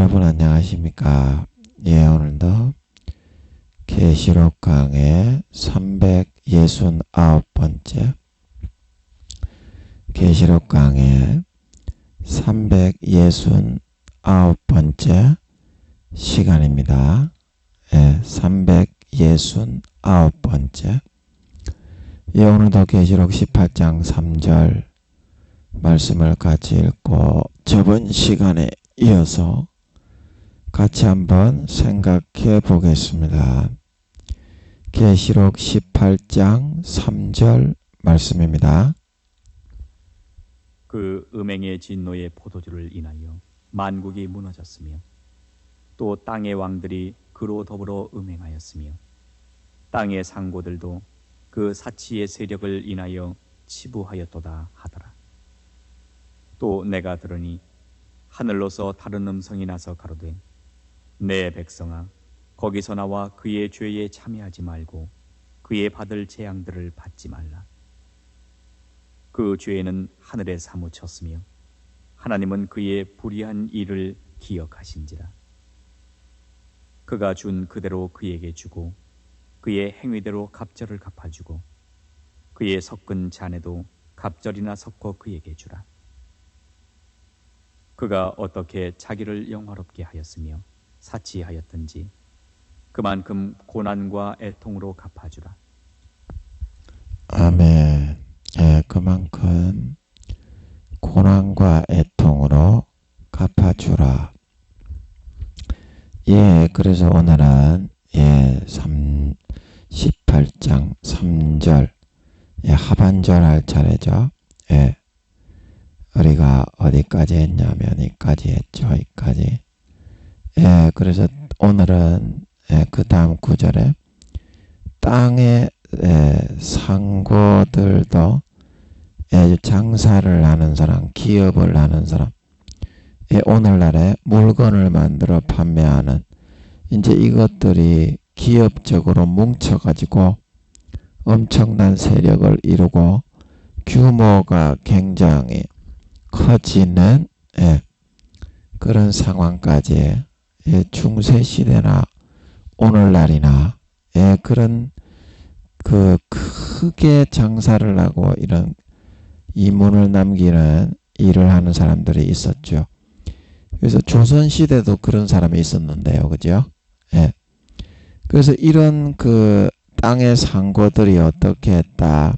여러분 안녕하십니까? 오늘도 계시록 강의 369번째 계시록 강의 369번째 시간입니다. 369번째. 오늘도 계시록 18장 3절 말씀을 같이 읽고 저번 시간에 이어서 같이 한번 생각해 보겠습니다. 계시록 18장 3절 말씀입니다. 그 음행의 진노의 포도주를 인하여 만국이 무너졌으며 또 땅의 왕들이 그로 더불어 음행하였으며 땅의 상고들도 그 사치의 세력을 인하여 치부하였도다 하더라. 또 내가 들으니 하늘로서 다른 음성이 나서 가로되 내 백성아 거기서 나와 그의 죄에 참여하지 말고 그의 받을 재앙들을 받지 말라. 그 죄는 하늘에 사무쳤으며 하나님은 그의 불의한 일을 기억하신지라. 그가 준 그대로 그에게 주고 그의 행위대로 갑절을 갚아주고 그의 섞은 잔에도 갑절이나 섞어 그에게 주라. 그가 어떻게 자기를 영화롭게 하였으며 사치하였든지 그만큼 고난과 애통으로 갚아주라. 아멘. 그만큼 고난과 애통으로 갚아주라. 그래서 오늘은 18장 3절 하반절 할 차례죠. 우리가 어디까지 했냐면 이까지 했죠. 이까지. 그래서 오늘은 그 다음 구절에 땅의 상고들도 장사를 하는 사람, 기업을 하는 사람, 오늘날에 물건을 만들어 판매하는 이제 이것들이 기업적으로 뭉쳐가지고 엄청난 세력을 이루고 규모가 굉장히 커지는 그런 상황까지 중세시대나 오늘날이나 그런 그 크게 장사를 하고 이런 이문을 남기는 일을 하는 사람들이 있었죠. 그래서 조선시대도 그런 사람이 있었는데요. 그죠? 그래서 이런 그 땅의 상고들이 어떻게 했다.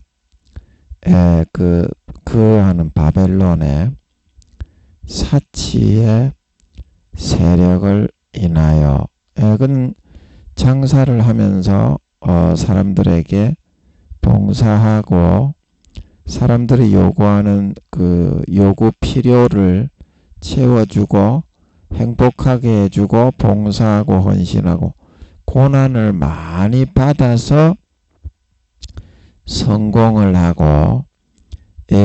그 하는 바벨론의 사치의 세력을 인하여 그는 장사를 하면서 사람들에게 봉사하고 사람들이 요구하는 그 요구 필요를 채워주고 행복하게 해주고 봉사하고 헌신하고 고난을 많이 받아서 성공을 하고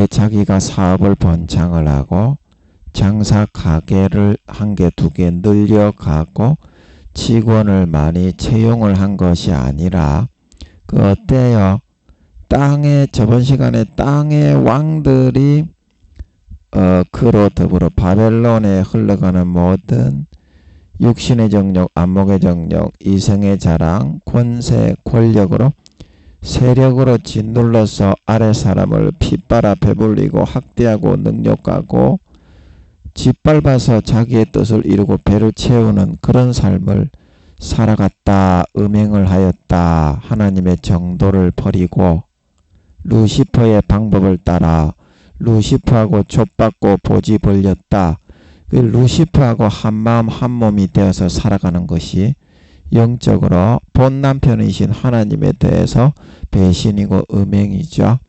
자기가 사업을 번창을 하고 장사 가게를 한 개, 두 개 늘려가고 직원을 많이 채용을 한 것이 아니라 그 어때요? 저번 시간에 땅의 왕들이 그로 더불어 바벨론에 흘러가는 모든 육신의 정욕, 안목의 정욕, 이생의 자랑, 권세, 권력으로 세력으로 짓눌러서 아래 사람을 핏바라 배불리고 학대하고 능욕하고 짓밟아서 자기의 뜻을 이루고 배를 채우는 그런 삶을 살아갔다. 음행을 하였다. 하나님의 정도를 버리고 루시퍼의 방법을 따라 루시퍼하고 좁받고 보지 벌렸다. 그 루시퍼하고 한마음 한몸이 되어서 살아가는 것이 영적으로 본 남편이신 하나님에 대해서 배신이고 음행이죠.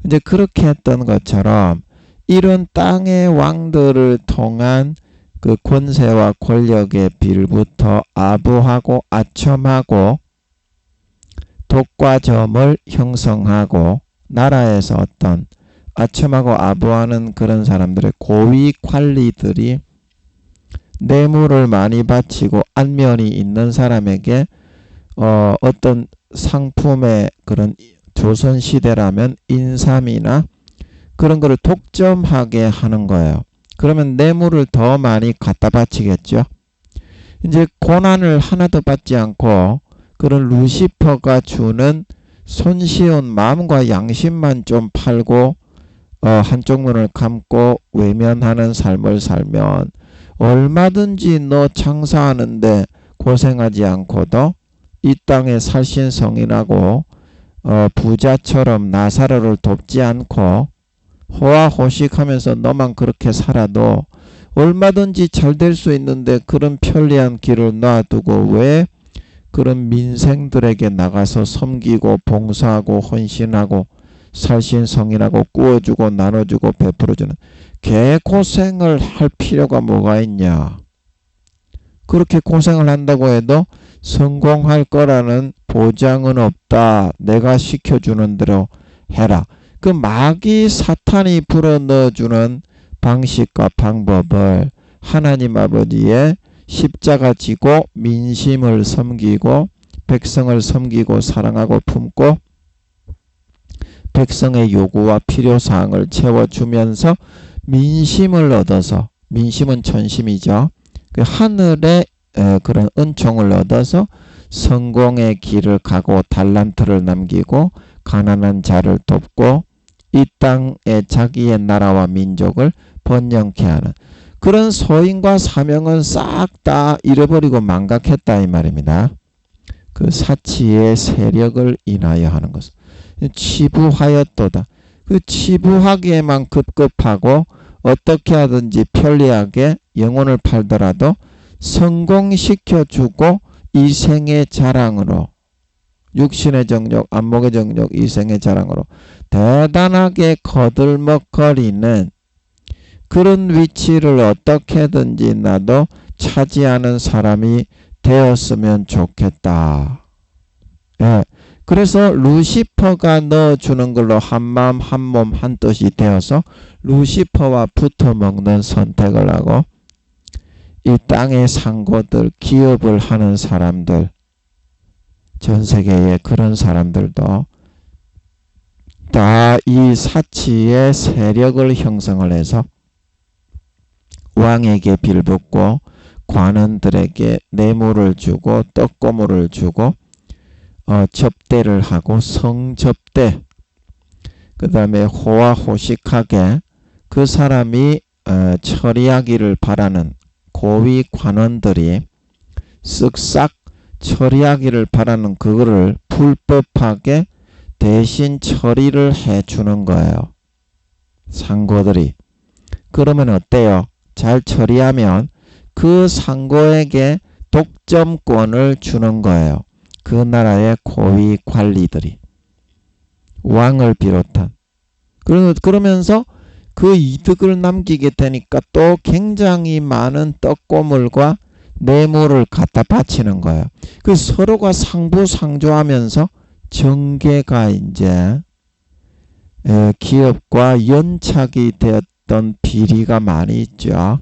이제 그렇게 했던 것처럼 이런 땅의 왕들을 통한 그 권세와 권력의 빌부터 아부하고 아첨하고 독과점을 형성하고 나라에서 어떤 아첨하고 아부하는 그런 사람들의 고위 관리들이 뇌물을 많이 바치고 안면이 있는 사람에게 어떤 상품의 그런 조선시대라면 인삼이나 그런 거를 독점하게 하는 거예요. 그러면 뇌물을 더 많이 갖다 바치겠죠. 이제 고난을 하나도 받지 않고 그런 루시퍼가 주는 손쉬운 마음과 양심만 좀 팔고 한쪽 눈을 감고 외면하는 삶을 살면 얼마든지 너 장사하는데 고생하지 않고도 이 땅에 살신성인하고 부자처럼 나사로를 돕지 않고 호화호식하면서 너만 그렇게 살아도 얼마든지 잘 될 수 있는데 그런 편리한 길을 놔두고 왜 그런 민생들에게 나가서 섬기고 봉사하고 헌신하고 살신성인하고 꾸어주고 나눠주고 베풀어주는 개고생을 할 필요가 뭐가 있냐. 그렇게 고생을 한다고 해도 성공할 거라는 보장은 없다. 내가 시켜주는 대로 해라. 그 마귀 사탄이 불어넣어주는 방식과 방법을 하나님 아버지의 십자가 지고 민심을 섬기고 백성을 섬기고 사랑하고 품고 백성의 요구와 필요사항을 채워주면서 민심을 얻어서, 민심은 천심이죠. 그 하늘의 그런 은총을 얻어서 성공의 길을 가고 달란트를 남기고 가난한 자를 돕고 이 땅에 자기의 나라와 민족을 번영케 하는 그런 소인과 사명은 싹 다 잃어버리고 망각했다 이 말입니다. 그 사치의 세력을 인하여 하는 것은 치부하였도다. 그 치부하기에만 급급하고 어떻게 하든지 편리하게 영혼을 팔더라도 성공시켜주고 이생의 자랑으로 육신의 정욕, 안목의 정욕, 이생의 자랑으로 대단하게 거들먹거리는 그런 위치를 어떻게든지 나도 차지하는 사람이 되었으면 좋겠다. 예. 그래서 루시퍼가 넣어주는 걸로 한마음 한몸 한뜻이 되어서 루시퍼와 붙어먹는 선택을 하고 이 땅의 상고들, 기업을 하는 사람들, 전 세계의 그런 사람들도 다 이 사치의 세력을 형성을 해서 왕에게 빌붙고 관원들에게 뇌물을 주고 떡고물을 주고 접대를 하고 성접대, 그 다음에 호화호식하게 그 사람이 처리하기를 바라는 고위 관원들이 쓱싹 처리하기를 바라는 그거를 불법하게 대신 처리를 해주는 거예요. 상고들이. 그러면 어때요? 잘 처리하면 그 상고에게 독점권을 주는 거예요. 그 나라의 고위 관리들이. 왕을 비롯한. 그러면서 그 이득을 남기게 되니까 또 굉장히 많은 떡고물과 뇌물을 갖다 바치는 거예요. 그 서로가 상부상조하면서 정계가 이제 기업과 연착이 되었던 비리가 많이 있죠.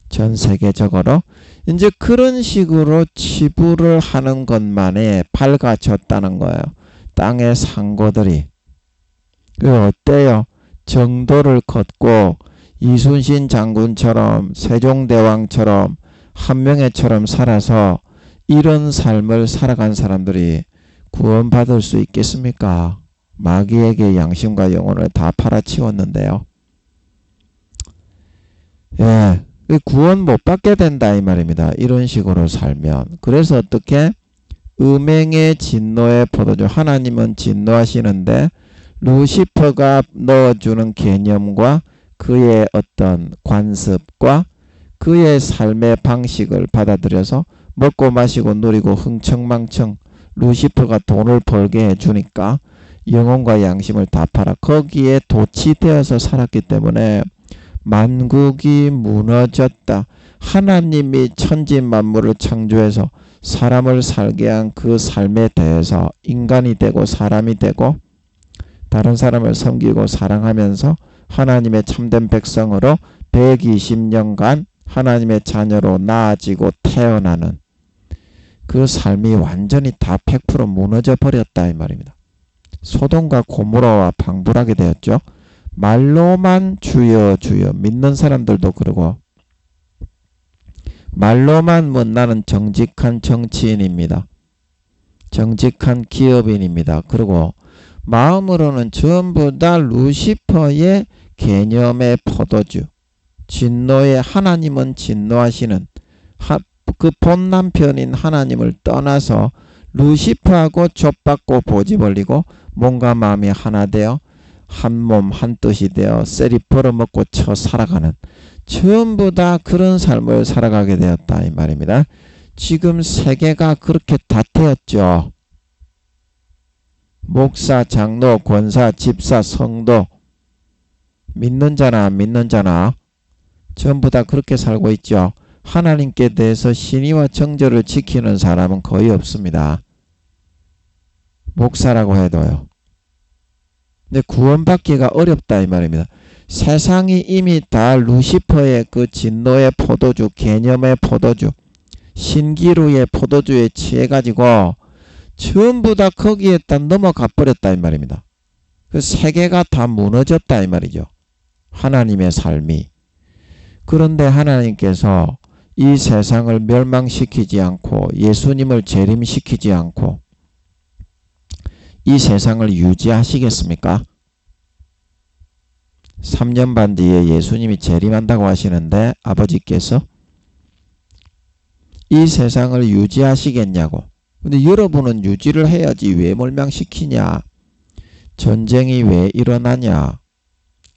전 세계적으로. 이제 그런 식으로 치부를 하는 것만에 밝아졌다는 거예요. 땅의 상고들이. 그 어때요? 정도를 걷고 이순신 장군처럼 세종대왕처럼 한명회처럼 살아서 이런 삶을 살아간 사람들이 구원받을 수 있겠습니까? 마귀에게 양심과 영혼을 다 팔아치웠는데요. 예, 구원 못 받게 된다 이 말입니다. 이런 식으로 살면. 그래서 어떻게? 음행의 진노의 포도주. 하나님은 진노하시는데 루시퍼가 넣어주는 개념과 그의 어떤 관습과 그의 삶의 방식을 받아들여서 먹고 마시고 누리고 흥청망청 루시퍼가 돈을 벌게 해주니까 영혼과 양심을 다 팔아 거기에 도취되어서 살았기 때문에 만국이 무너졌다. 하나님이 천지 만물을 창조해서 사람을 살게 한 그 삶에 대해서 인간이 되고 사람이 되고 다른 사람을 섬기고 사랑하면서 하나님의 참된 백성으로 120년간 하나님의 자녀로 나아지고 태어나는 그 삶이 완전히 다 100% 무너져 버렸다 이 말입니다. 소돔과 고모라와 방불하게 되었죠. 말로만 주여 주여 믿는 사람들도 그러고 말로만 못나는 정직한 정치인입니다. 정직한 기업인입니다. 그리고 마음으로는 전부 다 루시퍼의 개념의 포도주, 진노의 하나님은 진노하시는 그 본 남편인 하나님을 떠나서 루시퍼하고 좁받고 보지 벌리고 몸과 마음이 하나 되어 한 몸 한 뜻이 되어 셀이 벌어먹고 쳐 살아가는, 전부 다 그런 삶을 살아가게 되었다 이 말입니다. 지금 세계가 그렇게 다 되었죠. 목사, 장로, 권사, 집사, 성도, 믿는 자나 안 믿는 자나 전부 다 그렇게 살고 있죠. 하나님께 대해서 신의와 정절을 지키는 사람은 거의 없습니다. 목사라고 해도요. 근데 구원받기가 어렵다 이 말입니다. 세상이 이미 다 루시퍼의 그 진노의 포도주, 개념의 포도주, 신기루의 포도주에 취해가지고 전부 다 거기에 딱 넘어가 버렸다 이 말입니다. 그 세계가 다 무너졌다 이 말이죠. 하나님의 삶이. 그런데 하나님께서 이 세상을 멸망시키지 않고 예수님을 재림시키지 않고 이 세상을 유지하시겠습니까? 3년 반 뒤에 예수님이 재림한다고 하시는데 아버지께서 이 세상을 유지하시겠냐고. 근데 여러분은 유지를 해야지 왜 멸망시키냐? 전쟁이 왜 일어나냐?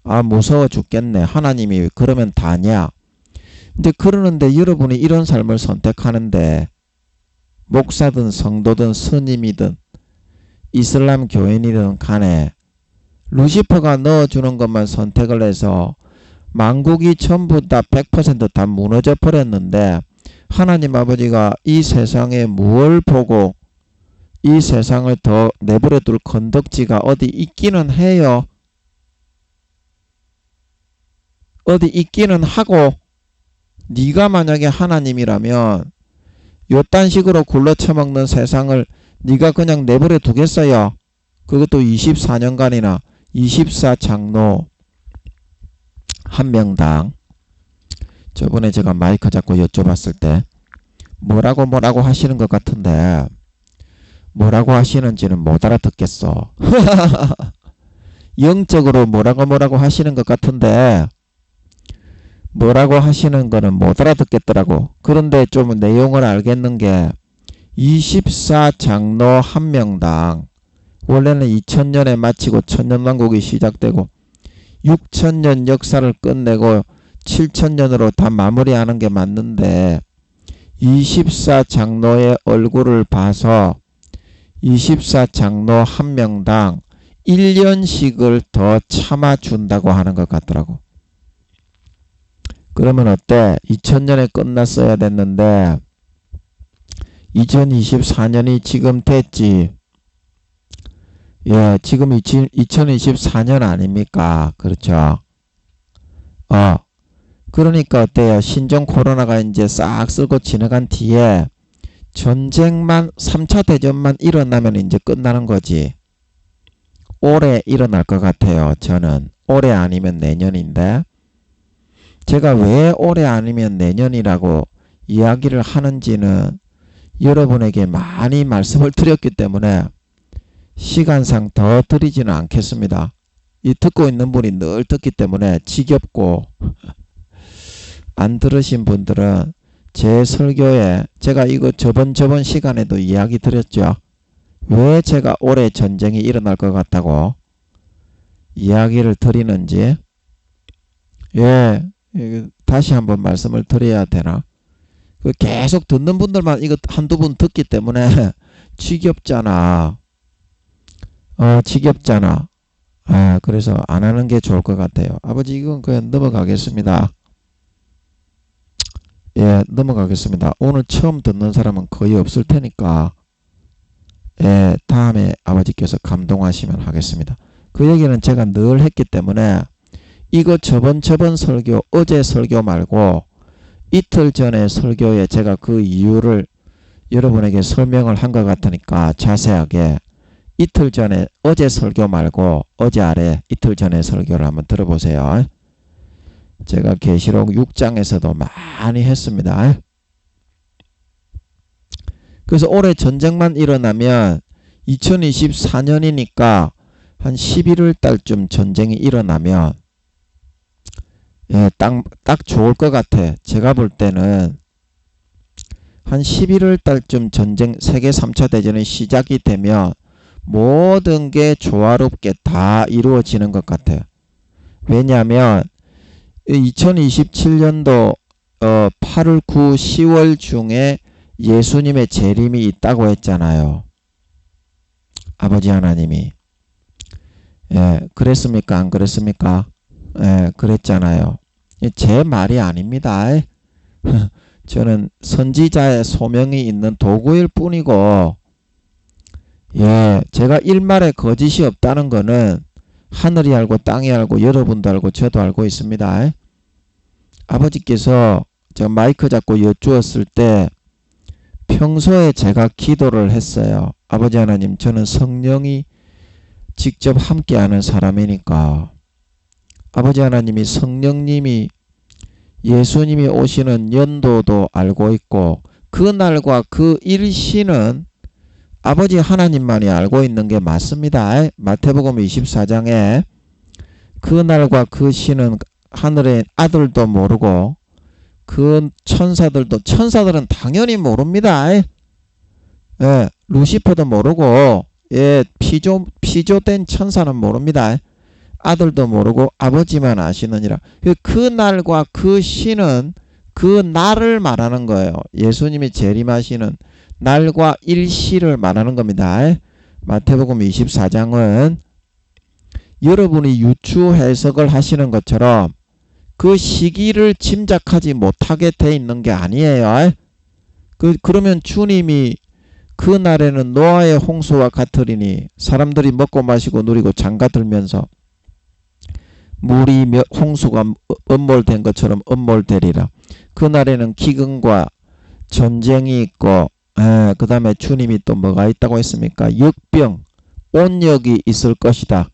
아 무서워 죽겠네. 하나님이 그러면 다냐? 근데 그러는데 여러분이 이런 삶을 선택하는데 목사든 성도든 스님이든 이슬람 교인이든 간에 루시퍼가 넣어주는 것만 선택을 해서 만국이 전부 다 100% 다 무너져 버렸는데 하나님 아버지가 이 세상에 무엇을 보고 이 세상을 더 내버려 둘 건덕지가 어디 있기는 해요. 어디 있기는 하고 네가 만약에 하나님이라면 요딴 식으로 굴러쳐먹는 세상을 네가 그냥 내버려 두겠어요? 그것도 24년간이나 24장로 한 명당. 저번에 제가 마이크 잡고 여쭤봤을 때 뭐라고 하시는 것 같은데 뭐라고 하시는지는 못 알아듣겠어. 영적으로 뭐라고 하시는 것 같은데 뭐라고 하시는 거는 못 알아듣겠더라고. 그런데 좀 내용을 알겠는 게 24장로 한 명당 원래는 2000년에 마치고 천년왕국이 시작되고 6000년 역사를 끝내고 7000년으로 다 마무리하는 게 맞는데 24장로의 얼굴을 봐서 24장로 한 명당 1년씩을 더 참아준다고 하는 것 같더라고. 그러면 어때? 2000년에 끝났어야 됐는데 2024년이 지금 됐지. 예, 지금 2024년 아닙니까? 그렇죠. 그러니까 어때요? 신종 코로나가 이제 싹 쓸고 지나간 뒤에 전쟁만 3차 대전만 일어나면 이제 끝나는 거지. 올해 일어날 것 같아요. 저는 올해 아니면 내년인데 제가 왜 올해 아니면 내년이라고 이야기를 하는지는 여러분에게 많이 말씀을 드렸기 때문에 시간상 더 드리지는 않겠습니다. 이 듣고 있는 분이 늘 듣기 때문에 지겹고 안 들으신 분들은 제 설교에 제가 이거 저번 시간에도 이야기 드렸죠. 왜 제가 올해 전쟁이 일어날 것 같다고 이야기를 드리는지 예, 다시 한번 말씀을 드려야 되나? 계속 듣는 분들만 이거 한두 분 듣기 때문에 지겹잖아. 지겹잖아. 그래서 안 하는 게 좋을 것 같아요. 아버지 이건 그냥 넘어가겠습니다. 예, 넘어가겠습니다. 오늘 처음 듣는 사람은 거의 없을 테니까 예, 다음에 아버지께서 감동하시면 하겠습니다. 그 얘기는 제가 늘 했기 때문에 이거 저번 설교, 어제 설교 말고 이틀 전에 설교에 제가 그 이유를 여러분에게 설명을 한 것 같으니까 자세하게 이틀 전에 어제 설교 말고 어제 아래 이틀 전에 설교를 한번 들어보세요. 제가 계시록 6장에서도 많이 했습니다. 그래서 올해 전쟁만 일어나면 2024년이니까 한 11월 달쯤 전쟁이 일어나면 예, 딱 좋을 것 같아. 제가 볼 때는 한 11월 달쯤 전쟁 세계 3차 대전이 시작이 되면 모든 게 조화롭게 다 이루어지는 것 같아요. 왜냐하면 2027년도 8월, 9, 10월 중에 예수님의 재림이 있다고 했잖아요. 아버지 하나님이. 예, 그랬습니까? 안 그랬습니까? 예, 그랬잖아요. 제 말이 아닙니다. 저는 선지자의 소명이 있는 도구일 뿐이고, 예, 제가 일말에 거짓이 없다는 거는 하늘이 알고 땅이 알고 여러분도 알고 저도 알고 있습니다. 아버지께서 제가 마이크 잡고 여쭈었을 때 평소에 제가 기도를 했어요. 아버지 하나님, 저는 성령이 직접 함께하는 사람이니까 아버지 하나님이 성령님이 예수님이 오시는 연도도 알고 있고 그 날과 그 일시는 아버지 하나님만이 알고 있는 게 맞습니다. 마태복음 24장에 그 날과 그 시는 하늘의 아들도 모르고 그 천사들은 당연히 모릅니다. 예, 루시퍼도 모르고 예, 피조된 천사는 모릅니다. 아들도 모르고 아버지만 아시느니라. 그 날과 그 시는 그 날을 말하는 거예요. 예수님이 재림하시는 날과 일시를 말하는 겁니다. 마태복음 24장은 여러분이 유추 해석을 하시는 것처럼 그 시기를 짐작하지 못하게 돼 있는 게 아니에요. 그러면 주님이 그 날에는 노아의 홍수와 같으리니 사람들이 먹고 마시고 누리고 장가 들면서 물이 홍수가 음몰된 것처럼 음몰되리라. 그 날에는 기근과 전쟁이 있고 그 다음에 주님이 또 뭐가 있다고 했습니까? 역병, 온역이 있을 것이다.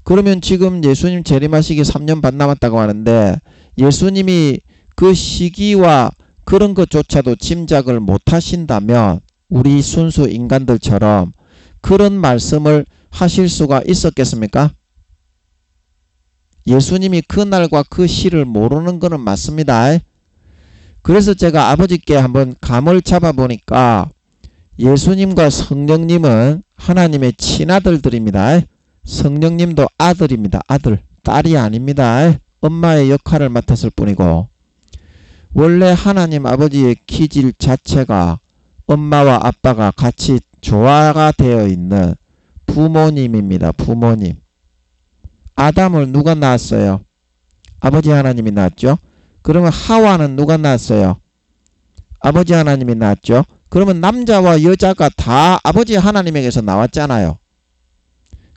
그러면 지금 예수님 재림하시기 3년 반 남았다고 하는데 예수님이 그 시기와 그런 것조차도 짐작을 못하신다면 우리 순수 인간들처럼 그런 말씀을 하실 수가 있었겠습니까? 예수님이 그 날과 그 시를 모르는 것은 맞습니다. 그래서 제가 아버지께 한번 감을 잡아보니까 예수님과 성령님은 하나님의 친아들들입니다. 성령님도 아들입니다. 아들, 딸이 아닙니다. 엄마의 역할을 맡았을 뿐이고 원래 하나님 아버지의 기질 자체가 엄마와 아빠가 같이 조화가 되어 있는 부모님입니다. 부모님. 아담을 누가 낳았어요? 아버지 하나님이 낳았죠. 그러면 하와는 누가 낳았어요? 아버지 하나님이 낳았죠. 그러면 남자와 여자가 다 아버지 하나님에게서 나왔잖아요.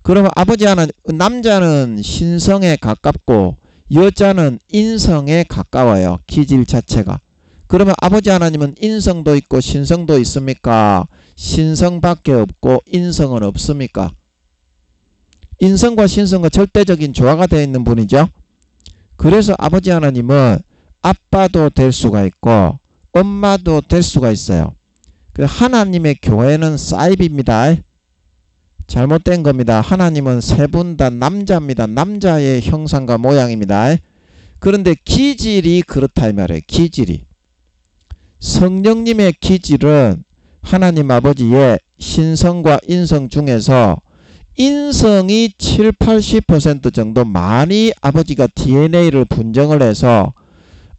그러면 아버지 하나님, 남자는 신성에 가깝고 여자는 인성에 가까워요. 기질 자체가. 그러면 아버지 하나님은 인성도 있고 신성도 있습니까? 신성밖에 없고 인성은 없습니까? 인성과 신성과 절대적인 조화가 되어 있는 분이죠. 그래서 아버지 하나님은 아빠도 될 수가 있고 엄마도 될 수가 있어요. 하나님의 교회는 사입입니다. 잘못된 겁니다. 하나님은 세 분 다 남자입니다. 남자의 형상과 모양입니다. 그런데 기질이 그렇다 이 말이에요. 기질이. 성령님의 기질은 하나님 아버지의 신성과 인성 중에서 인성이 7, 80% 정도 많이 아버지가 DNA를 분정을 해서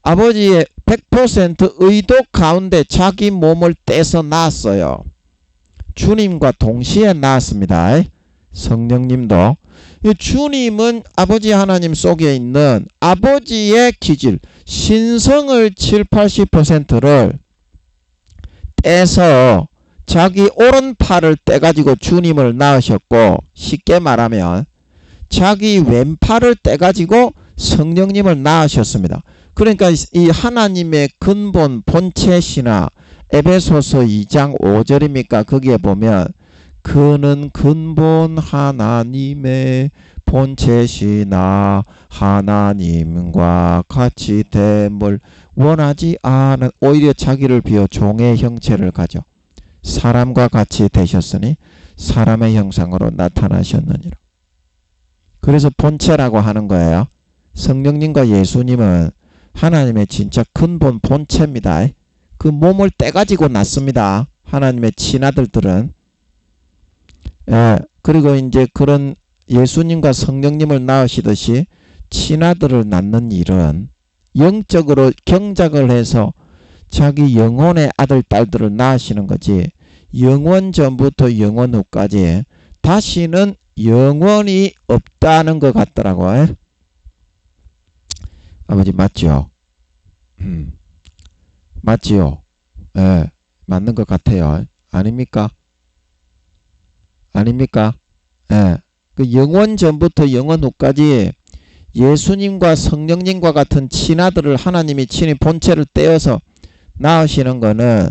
아버지의 100% 의도 가운데 자기 몸을 떼서 낳았어요. 주님과 동시에 낳았습니다. 성령님도. 주님은 아버지 하나님 속에 있는 아버지의 기질, 신성을 7, 80%를 떼서 자기 오른팔을 떼가지고 주님을 낳으셨고 쉽게 말하면 자기 왼팔을 떼가지고 성령님을 낳으셨습니다. 그러니까 이 하나님의 근본 본체시나 에베소서 2장 5절입니까? 거기에 보면 그는 근본 하나님의 본체시나 하나님과 같이 됨을 원하지 않은 오히려 자기를 비워 종의 형체를 가져 사람과 같이 되셨으니 사람의 형상으로 나타나셨느니라. 그래서 본체라고 하는 거예요. 성령님과 예수님은 하나님의 진짜 근본 본체입니다. 그 몸을 떼가지고 낳습니다. 하나님의 친아들들은. 예, 그리고 이제 그런 예수님과 성령님을 낳으시듯이 친아들을 낳는 일은 영적으로 경작을 해서 자기 영혼의 아들, 딸들을 낳으시는 거지, 영원 전부터 영원 후까지 다시는 영원이 없다는 것 같더라고요. 아버지 맞죠? 맞지요? 예, 맞는 것 같아요. 아닙니까? 아닙니까? 예, 그 영원 전부터 영원 후까지 예수님과 성령님과 같은 친아들을 하나님이 친히 본체를 떼어서 낳으시는 거는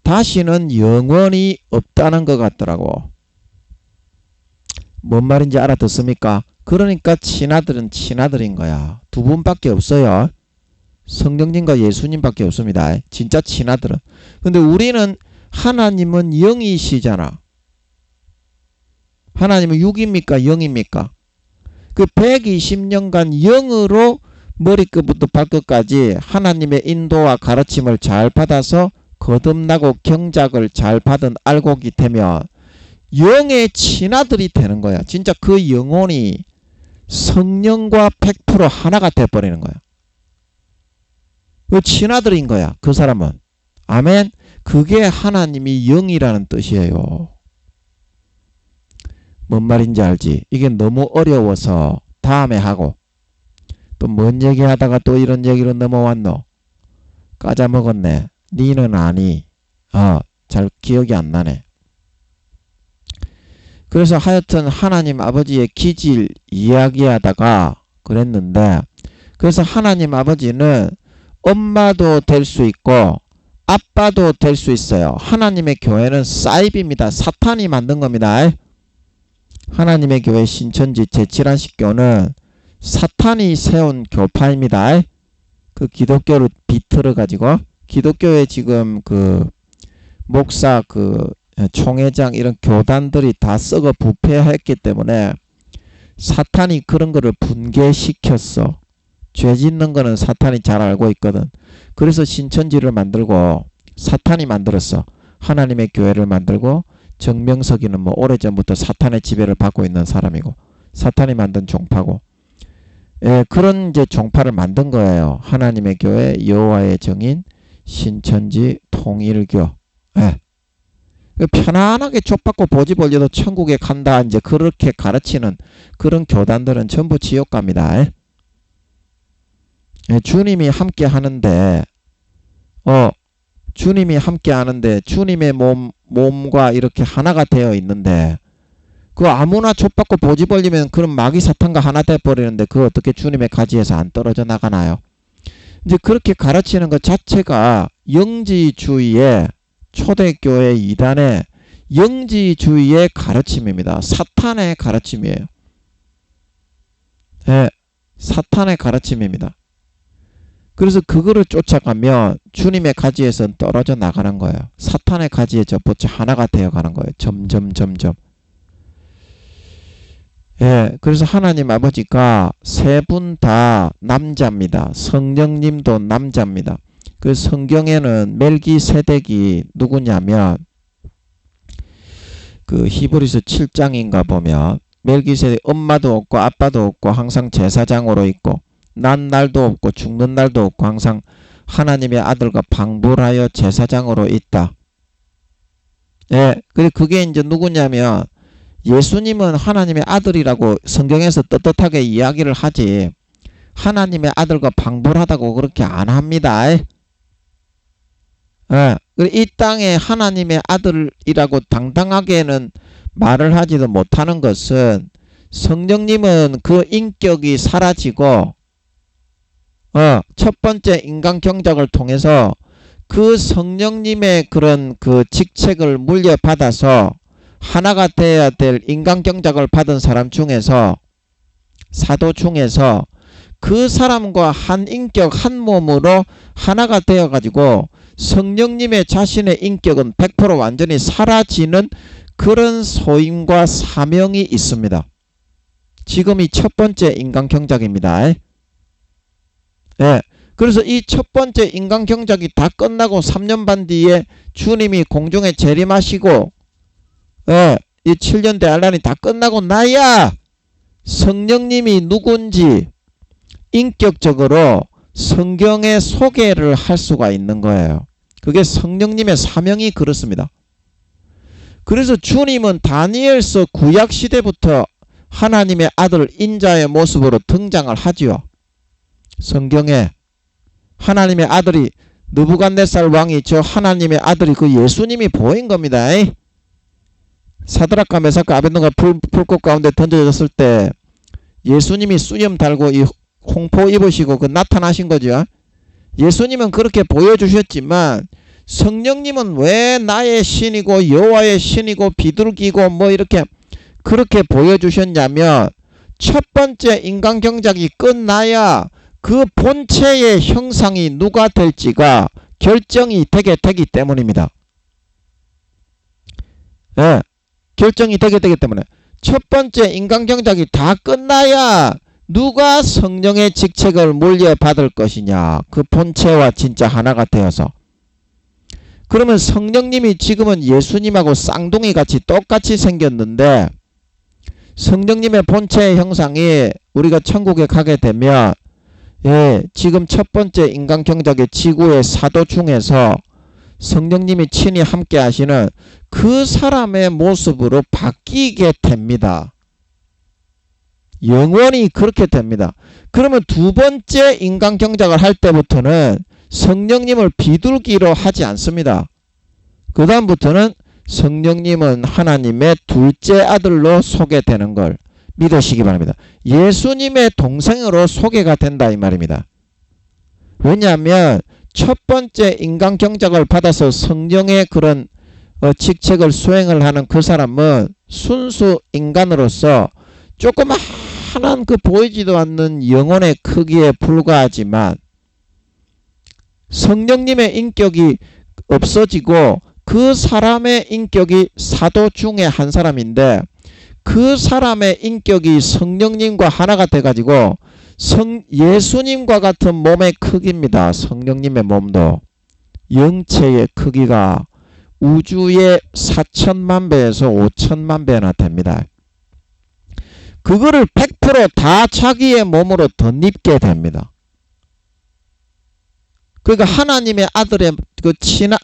다시는 영원히 없다는 것 같더라고. 뭔 말인지 알아듣습니까? 그러니까 친아들은 친아들인 거야. 두 분밖에 없어요. 성령님과 예수님밖에 없습니다. 진짜 친아들은. 근데 우리는 하나님은 영이시잖아. 하나님은 6입니까? 0입니까? 그 120년간 영으로 머리끝부터 발끝까지 하나님의 인도와 가르침을 잘 받아서 거듭나고 경작을 잘 받은 알곡이 되면 영의 친아들이 되는 거야. 진짜 그 영혼이 성령과 100% 하나가 돼버리는 거야. 그 친아들인 거야. 그 사람은. 아멘. 그게 하나님이 영이라는 뜻이에요. 뭔 말인지 알지? 이게 너무 어려워서 다음에 하고, 또 뭔 얘기하다가 또 이런 얘기로 넘어왔노? 까자먹었네. 니는 아니. 잘 기억이 안 나네. 그래서 하여튼 하나님 아버지의 기질 이야기하다가 그랬는데, 그래서 하나님 아버지는 엄마도 될 수 있고 아빠도 될 수 있어요. 하나님의 교회는 사입입니다. 사탄이 만든 겁니다. 하나님의 교회 신천지 제7안식교는 사탄이 세운 교파입니다. 그 기독교를 비틀어 가지고 기독교에 지금 그 목사 그 총회장 이런 교단들이 다 썩어 부패했기 때문에 사탄이 그런 거를 분개시켰어. 죄 짓는 거는 사탄이 잘 알고 있거든. 그래서 신천지를 만들고 사탄이 만들었어. 하나님의 교회를 만들고 정명석이는 뭐 오래전부터 사탄의 지배를 받고 있는 사람이고 사탄이 만든 종파고, 예, 그런 이제 종파를 만든 거예요. 하나님의 교회 여호와의 정인 신천지 통일교. 예. 편안하게 족받고 보지 벌려도 천국에 간다 이제 그렇게 가르치는 그런 교단들은 전부 지옥 갑니다. 예, 주님이 함께 하는데 주님이 함께 하는데 주님의 몸과 이렇게 하나가 되어 있는데 그 아무나 족받고 보지 벌리면 그런 마귀 사탄과 하나 돼 버리는데 그 어떻게 주님의 가지에서 안 떨어져 나가나요? 이제 그렇게 가르치는 것 자체가 영지주의의 초대교회 이단의 영지주의의 가르침입니다. 사탄의 가르침이에요. 네, 사탄의 가르침입니다. 그래서 그거를 쫓아가면 주님의 가지에서 떨어져 나가는 거예요. 사탄의 가지에 접붙여 하나가 되어가는 거예요. 점점. 예, 그래서 하나님 아버지가 세 분 다 남자입니다. 성령님도 남자입니다. 그 성경에는 멜기세덱이 누구냐면 그 히브리서 7장인가 보면 멜기세덱 엄마도 없고 아빠도 없고 항상 제사장으로 있고 난 날도 없고 죽는 날도 없고 항상 하나님의 아들과 방불하여 제사장으로 있다. 예, 그게 이제 누구냐면 예수님은 하나님의 아들이라고 성경에서 떳떳하게 이야기를 하지 하나님의 아들과 방불하다고 그렇게 안 합니다. 예, 이 땅에 하나님의 아들이라고 당당하게는 말을 하지도 못하는 것은 성령님은 그 인격이 사라지고 첫 번째 인간 경작을 통해서 그 성령님의 그런 그 직책을 물려받아서 하나가 되어야 될 인간 경작을 받은 사람 중에서 사도 중에서 그 사람과 한 인격 한 몸으로 하나가 되어 가지고 성령님의 자신의 인격은 100% 완전히 사라지는 그런 소임과 사명이 있습니다. 지금이 첫 번째 인간경작입니다. 예. 그래서 이 첫 번째 인간경작이 다 끝나고 3년 반 뒤에 주님이 공중에 재림하시고, 예, 이 7년 대환란이 다 끝나고 나야 성령님이 누군지 인격적으로 성경에 소개를 할 수가 있는 거예요. 그게 성령님의 사명이 그렇습니다. 그래서 주님은 다니엘서 구약시대부터 하나님의 아들 인자의 모습으로 등장을 하지요. 성경에 하나님의 아들이 느부갓네살 왕이 저 하나님의 아들이 그 예수님이 보인 겁니다. 사드락과 메삭과 아벳느고가 불꽃 가운데 던져졌을 때 예수님이 수염 달고 이 홍포 입으시고 그 나타나신 거죠. 예수님은 그렇게 보여주셨지만 성령님은 왜 나의 신이고 여호와의 신이고 비둘기고 뭐 이렇게 그렇게 보여주셨냐면 첫 번째 인간경작이 끝나야 그 본체의 형상이 누가 될지가 결정이 되기 때문입니다. 네, 결정이 되기 때문에 첫 번째 인간경작이 다 끝나야 누가 성령의 직책을 물려받을 것이냐. 그 본체와 진짜 하나가 되어서. 그러면 성령님이 지금은 예수님하고 쌍둥이 같이 똑같이 생겼는데 성령님의 본체의 형상이 우리가 천국에 가게 되면 지금 첫 번째 인간경작의 지구의 사도 중에서 성령님이 친히 함께 하시는 그 사람의 모습으로 바뀌게 됩니다. 영원히 그렇게 됩니다. 그러면 두 번째 인간경작을 할 때부터는 성령님을 비둘기로 하지 않습니다. 그 다음부터는 성령님은 하나님의 둘째 아들로 소개되는 걸 믿으시기 바랍니다. 예수님의 동생으로 소개가 된다 이 말입니다. 왜냐하면 첫 번째 인간경작을 받아서 성령의 그런 직책을 수행을 하는 그 사람은 순수 인간으로서 조그마한 그 보이지도 않는 영혼의 크기에 불과하지만 성령님의 인격이 없어지고 그 사람의 인격이 사도 중에 한 사람인데 그 사람의 인격이 성령님과 하나가 돼가지고 예수님과 같은 몸의 크기입니다. 성령님의 몸도 영체의 크기가 우주의 4천만 배에서 5천만 배나 됩니다. 그거를 100% 다 자기의 몸으로 덧입게 됩니다. 그러니까 하나님의 아들의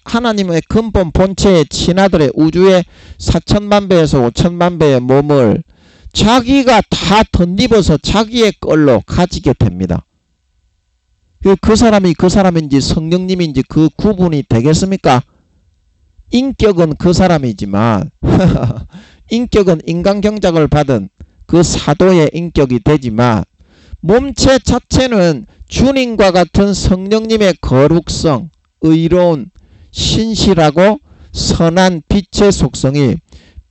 하나님의 근본 본체의 친아들의 우주의 4천만 배에서 5천만 배의 몸을 자기가 다 덧입어서 자기의 걸로 가지게 됩니다. 그 사람이 그 사람인지 성령님인지 그 구분이 되겠습니까? 인격은 그 사람이지만 인격은 인간경작을 받은 그 사도의 인격이 되지만 몸체 자체는 주님과 같은 성령님의 거룩성, 의로운, 신실하고 선한 빛의 속성이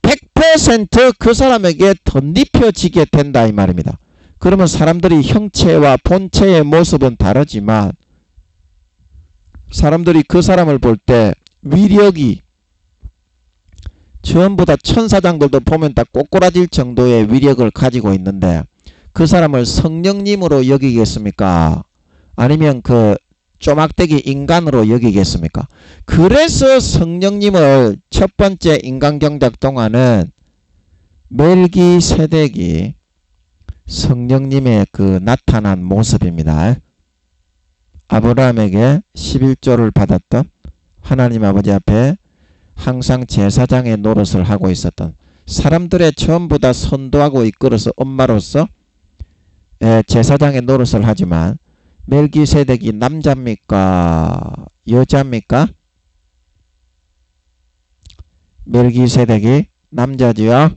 100% 그 사람에게 덧입혀지게 된다 이 말입니다. 그러면 사람들이 형체와 본체의 모습은 다르지만 사람들이 그 사람을 볼 때 위력이 전부 다 천사장들도 보면 다 꼬꾸라질 정도의 위력을 가지고 있는데 그 사람을 성령님으로 여기겠습니까? 아니면 그 쪼막대기 인간으로 여기겠습니까? 그래서 성령님을 첫 번째 인간경작 동안은 멜기세덱이 성령님의 그 나타난 모습입니다. 아브라함에게 11조를 받았던 하나님 아버지 앞에 항상 제사장의 노릇을 하고 있었던 사람들의 전부 다 선도하고 이끌어서 엄마로서 제사장의 노릇을 하지만 멜기세덱이 남자입니까? 여자입니까? 멜기세덱이 남자지요.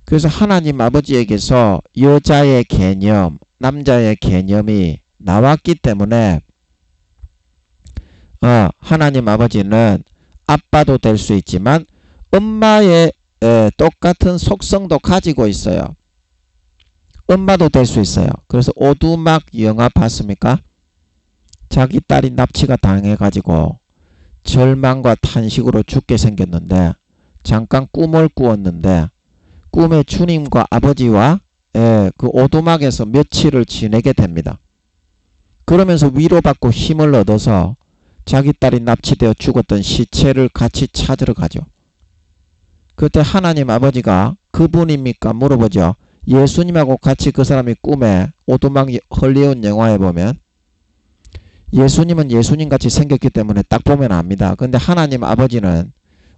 그래서 하나님 아버지에게서 여자의 개념, 남자의 개념이 나왔기 때문에 하나님 아버지는 아빠도 될 수 있지만 엄마의 똑같은 속성도 가지고 있어요. 엄마도 될 수 있어요. 그래서 오두막 영화 봤습니까? 자기 딸이 납치가 당해가지고 절망과 탄식으로 죽게 생겼는데 잠깐 꿈을 꾸었는데 꿈에 주님과 아버지와 그 오두막에서 며칠을 지내게 됩니다. 그러면서 위로받고 힘을 얻어서 자기 딸이 납치되어 죽었던 시체를 같이 찾으러 가죠. 그때 하나님 아버지가 그분입니까? 물어보죠. 예수님하고 같이 그 사람이 꿈에 오두막 헐리우드 영화에 보면 예수님은 예수님같이 생겼기 때문에 딱 보면 압니다. 근데 하나님 아버지는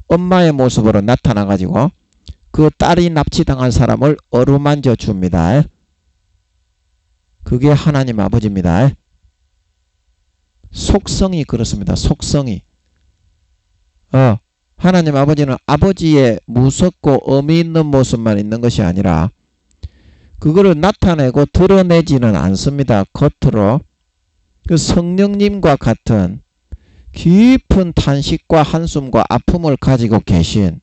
엄마의 모습으로 나타나가지고 그 딸이 납치당한 사람을 어루만져 줍니다. 그게 하나님 아버지입니다. 속성이 그렇습니다. 속성이. 하나님 아버지는 아버지의 무섭고 의미 있는 모습만 있는 것이 아니라 그거를 나타내고 드러내지는 않습니다. 겉으로. 그 성령님과 같은 깊은 탄식과 한숨과 아픔을 가지고 계신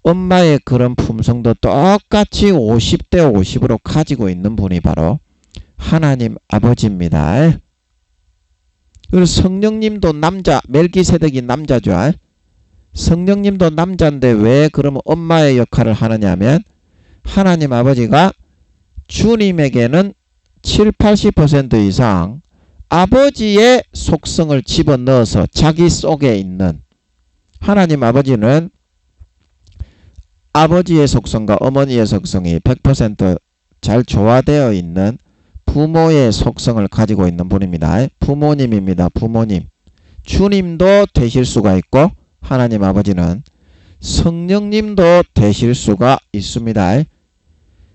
엄마의 그런 품성도 똑같이 50대 50으로 가지고 있는 분이 바로 하나님 아버지입니다. 그리고 성령님도 남자, 멜기세덱이 남자죠. 성령님도 남자인데 왜 그러면 엄마의 역할을 하느냐 하면 하나님 아버지가 주님에게는 70-80% 이상 아버지의 속성을 집어넣어서 자기 속에 있는 하나님 아버지는 아버지의 속성과 어머니의 속성이 100% 잘 조화되어 있는 부모의 속성을 가지고 있는 분입니다. 부모님입니다. 부모님. 주님도 되실 수가 있고 하나님 아버지는 성령님도 되실 수가 있습니다.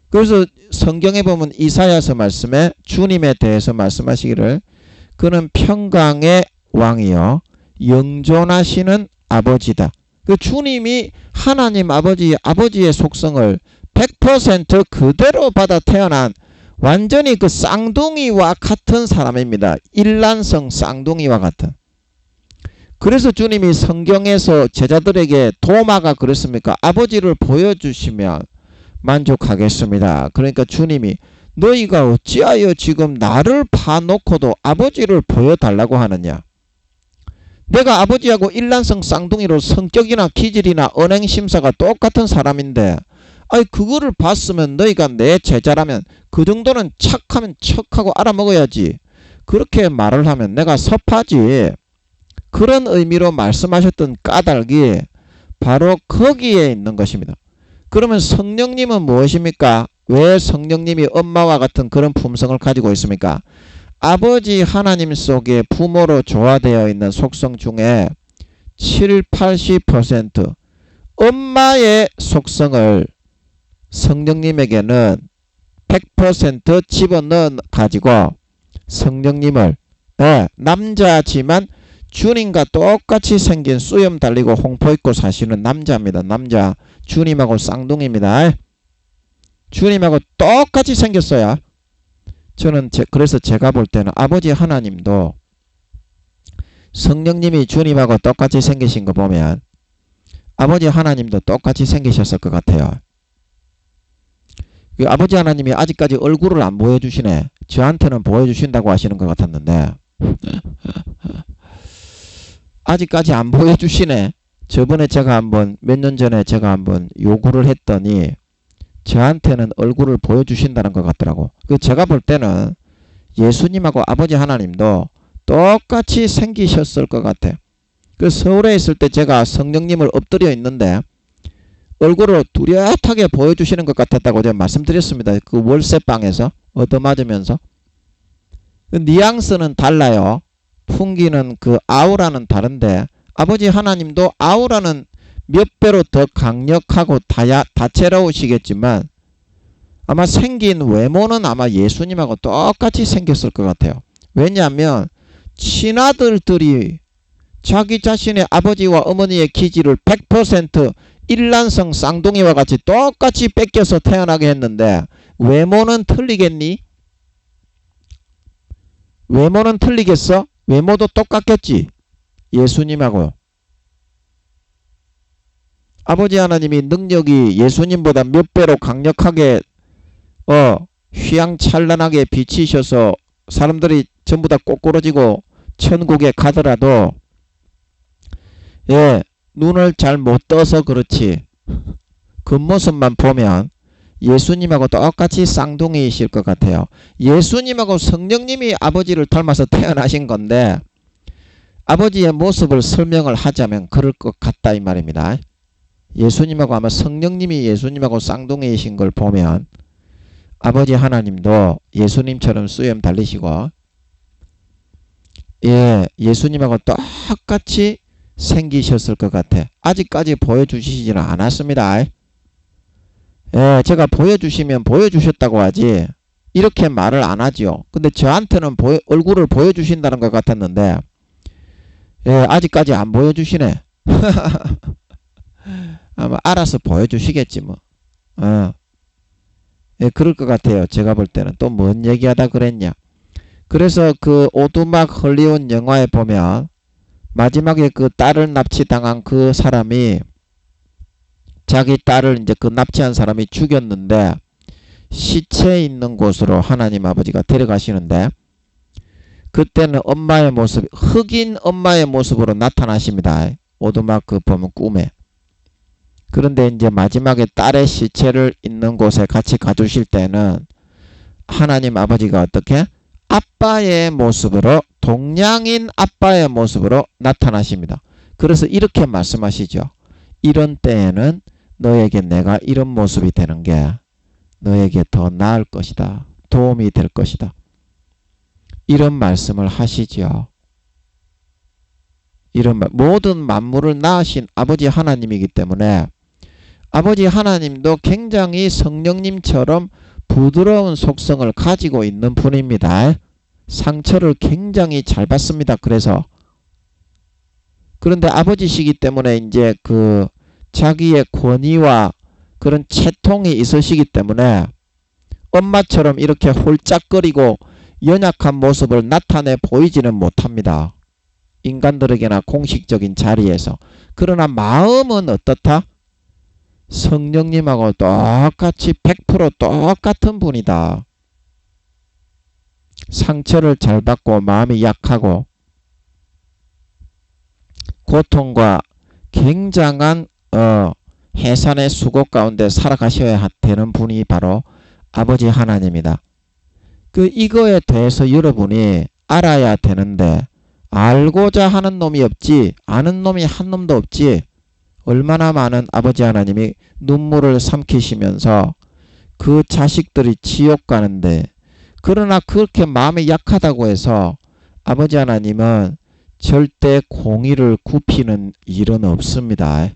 그래서 성경에 보면 이사야서 말씀에 주님에 대해서 말씀하시기를 그는 평강의 왕이요 영존하시는 아버지다. 그 주님이 하나님 아버지의 속성을 100% 그대로 받아 태어난 완전히 그 쌍둥이와 같은 사람입니다. 일란성 쌍둥이와 같은. 그래서 주님이 성경에서 제자들에게 도마가 그랬습니까? 아버지를 보여주시면 만족하겠습니다. 그러니까 주님이 너희가 어찌하여 지금 나를 파놓고도 아버지를 보여달라고 하느냐. 내가 아버지하고 일란성 쌍둥이로 성격이나 기질이나 언행심사가 똑같은 사람인데 그거를 봤으면 너희가 내 제자라면 그 정도는 착하면 척하고 알아먹어야지. 그렇게 말을 하면 내가 섭하지. 그런 의미로 말씀하셨던 까닭이 바로 거기에 있는 것입니다. 그러면 성령님은 무엇입니까? 왜 성령님이 엄마와 같은 그런 품성을 가지고 있습니까? 아버지 하나님 속에 부모로 조화되어 있는 속성 중에 70-80% 엄마의 속성을 성령님에게는 100% 집어넣어 가지고 성령님을 남자지만 주님과 똑같이 생긴 수염 달리고 홍포 입고 사시는 남자입니다. 남자. 주님하고 쌍둥이입니다. 주님하고 똑같이 생겼어요. 저는 그래서 제가 볼 때는 아버지 하나님도 성령님이 주님하고 똑같이 생기신 거 보면 아버지 하나님도 똑같이 생기셨을 것 같아요. 그 아버지 하나님이 아직까지 얼굴을 안 보여주시네. 저한테는 보여주신다고 하시는 것 같았는데 아직까지 안 보여주시네. 저번에 제가 몇 년 전에 제가 한번 요구를 했더니 저한테는 얼굴을 보여주신다는 것 같더라고. 제가 볼 때는 예수님하고 아버지 하나님도 똑같이 생기셨을 것 같아. 서울에 있을 때 제가 성령님을 엎드려 있는데 얼굴을 뚜렷하게 보여주시는 것 같았다고 제가 말씀드렸습니다. 그 월세방에서 얻어맞으면서. 뉘앙스는 달라요. 풍기는 그 아우라는 다른데 아버지 하나님도 아우라는 몇 배로 더 강력하고 다채로우시겠지만 아마 생긴 외모는 아마 예수님하고 똑같이 생겼을 것 같아요. 왜냐하면 친아들들이 자기 자신의 아버지와 어머니의 기질을 100% 일란성 쌍둥이와 같이 똑같이 뺏겨서 태어나게 했는데 외모는 틀리겠니? 외모는 틀리겠어? 외모도 똑같겠지. 예수님하고. 아버지 하나님이 능력이 예수님보다 몇 배로 강력하게 휘황찬란하게 비치셔서 사람들이 전부 다 꼬꾸러지고 천국에 가더라도 눈을 잘 못 떠서 그렇지 겉모습만 보면 예수님하고 똑같이 쌍둥이이실 것 같아요. 예수님하고 성령님이 아버지를 닮아서 태어나신 건데 아버지의 모습을 설명을 하자면 그럴 것 같다 이 말입니다. 예수님하고 아마 성령님이 예수님하고 쌍둥이이신 걸 보면 아버지 하나님도 예수님처럼 수염 달리시고 예수님하고 똑같이 생기셨을 것 같아. 아직까지 보여주시지는 않았습니다. 제가 보여주시면 보여주셨다고 하지 이렇게 말을 안 하죠. 근데 저한테는 얼굴을 보여주신다는 것 같았는데 아직까지 안 보여주시네. 아마 알아서 보여주시겠지 뭐. 그럴 것 같아요. 제가 볼 때는. 또 뭔 얘기하다 그랬냐. 그래서 그 오두막 헐리우드 영화에 보면 마지막에 그 딸을 납치당한 그 사람이 자기 딸을 이제 그 납치한 사람이 죽였는데 시체 있는 곳으로 하나님 아버지가 데려가시는데 그때는 엄마의 모습, 흑인 엄마의 모습으로 나타나십니다. 오두막 그 보면 꿈에. 그런데 이제 마지막에 딸의 시체를 있는 곳에 같이 가주실 때는 하나님 아버지가 어떻게? 아빠의 모습으로 동양인 아빠의 모습으로 나타나십니다. 그래서 이렇게 말씀하시죠. 이런 때에는 너에게 내가 이런 모습이 되는 게 너에게 더 나을 것이다. 도움이 될 것이다. 이런 말씀을 하시죠. 모든 만물을 낳으신 아버지 하나님이기 때문에 아버지 하나님도 굉장히 성령님처럼 부드러운 속성을 가지고 있는 분입니다. 상처를 굉장히 잘 받습니다. 그런데 아버지시기 때문에 이제 그 자기의 권위와 그런 채통이 있으시기 때문에 엄마처럼 이렇게 홀짝거리고 연약한 모습을 나타내 보이지는 못합니다. 인간들에게나 공식적인 자리에서. 그러나 마음은 어떻다? 성령님하고 똑같이 100% 똑같은 분이다. 상처를 잘 받고 마음이 약하고 고통과 굉장한 해산의 수고 가운데 살아가셔야 되는 분이 바로 아버지 하나님이다. 이거에 대해서 여러분이 알아야 되는데 알고자 하는 놈이 없지 아는 놈이 한 놈도 없지. 얼마나 많은 아버지 하나님이 눈물을 삼키시면서 그 자식들이 지옥 가는데 그러나 그렇게 마음이 약하다고 해서 아버지 하나님은 절대 공의를 굽히는 일은 없습니다.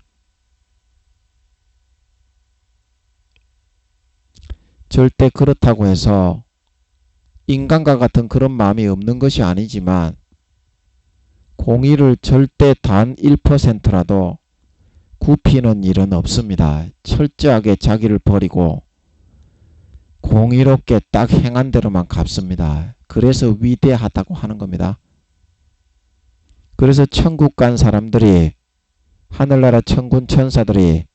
절대 그렇다고 해서 인간과 같은 그런 마음이 없는 것이 아니지만 공의를 절대 단 1%라도 굽히는 일은 없습니다. 철저하게 자기를 버리고 공의롭게 딱 행한 대로만 갚습니다. 그래서 위대하다고 하는 겁니다. 그래서 천국 간 사람들이 하늘나라 천군 천사들이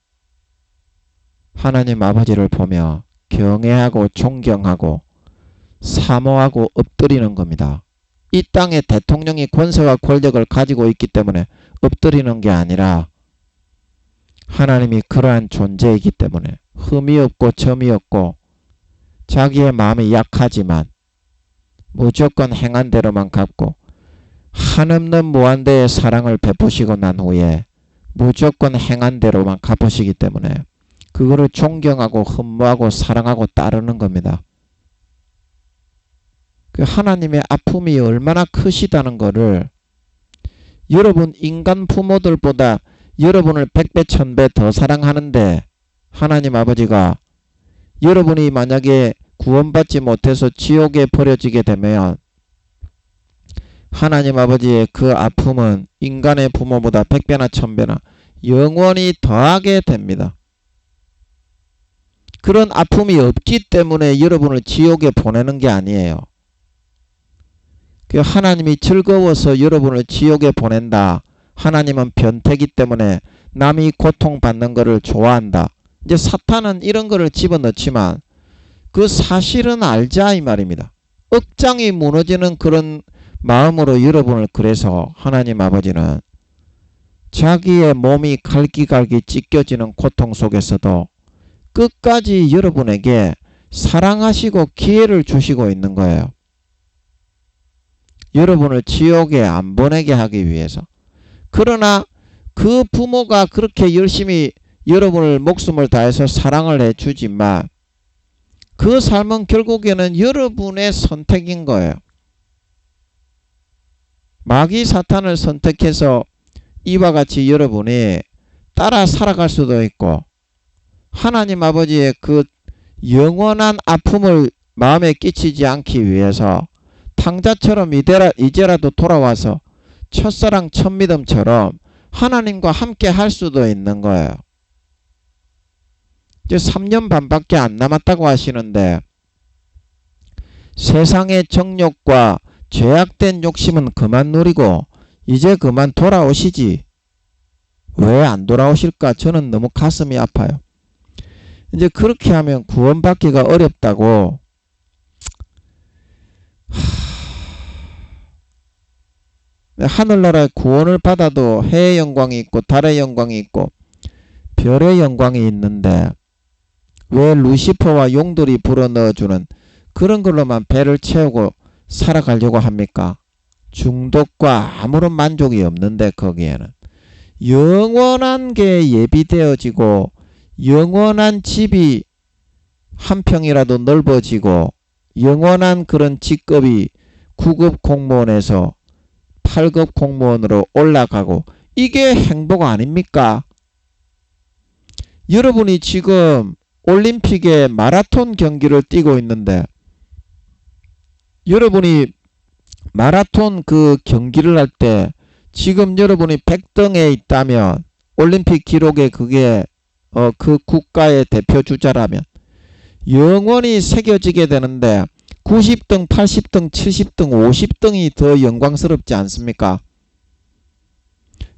하나님 아버지를 보며 경외하고 존경하고 사모하고 엎드리는 겁니다. 이 땅에 대통령이 권세와 권력을 가지고 있기 때문에 엎드리는 게 아니라 하나님이 그러한 존재이기 때문에 흠이 없고 점이 없고 자기의 마음이 약하지만 무조건 행한 대로만 갚고 한없는 무한대의 사랑을 베푸시고 난 후에 무조건 행한 대로만 갚으시기 때문에 그거를 존경하고 흠모하고 사랑하고 따르는 겁니다. 그 하나님의 아픔이 얼마나 크시다는 거를 여러분 인간 부모들보다 여러분을 100배 1000배 더 사랑하는데 하나님 아버지가 여러분이 만약에 구원받지 못해서 지옥에 버려지게 되면 하나님 아버지의 그 아픔은 인간의 부모보다 100배나 1000배나 영원히 더하게 됩니다. 그런 아픔이 없기 때문에 여러분을 지옥에 보내는 게 아니에요. 하나님이 즐거워서 여러분을 지옥에 보낸다. 하나님은 변태기 때문에 남이 고통받는 것을 좋아한다. 이제 사탄은 이런 거를 집어넣지만 그 사실은 알자 이 말입니다. 억장이 무너지는 그런 마음으로 여러분을 그래서 하나님 아버지는 자기의 몸이 갈기갈기 찢겨지는 고통 속에서도 끝까지 여러분에게 사랑하시고 기회를 주시고 있는 거예요. 여러분을 지옥에 안 보내게 하기 위해서. 그러나 그 부모가 그렇게 열심히 여러분을 목숨을 다해서 사랑을 해주지만 그 삶은 결국에는 여러분의 선택인 거예요. 마귀 사탄을 선택해서 이와 같이 여러분이 따라 살아갈 수도 있고 하나님 아버지의 그 영원한 아픔을 마음에 끼치지 않기 위해서 탕자처럼 이제라도 돌아와서 첫사랑 첫믿음처럼 하나님과 함께 할 수도 있는 거예요. 이제 3년 반밖에 안 남았다고 하시는데 세상의 정욕과 죄악된 욕심은 그만 누리고 이제 그만 돌아오시지. 왜 안 돌아오실까? 저는 너무 가슴이 아파요. 이제 그렇게 하면 구원받기가 어렵다고. 하늘나라의 구원을 받아도 해의 영광이 있고 달의 영광이 있고 별의 영광이 있는데 왜 루시퍼와 용들이 불어넣어주는 그런 걸로만 배를 채우고 살아가려고 합니까? 중독과 아무런 만족이 없는데 거기에는 영원한 게 예비되어지고 영원한 집이 한 평이라도 넓어지고 영원한 그런 직급이 9급 공무원에서 8급 공무원으로 올라가고 이게 행복 아닙니까? 여러분이 지금 올림픽에 마라톤 경기를 뛰고 있는데 여러분이 마라톤 그 경기를 할 때 지금 여러분이 100등에 있다면 올림픽 기록에 그게 그 국가의 대표 주자라면 영원히 새겨지게 되는데 90등, 80등, 70등, 50등이 더 영광스럽지 않습니까?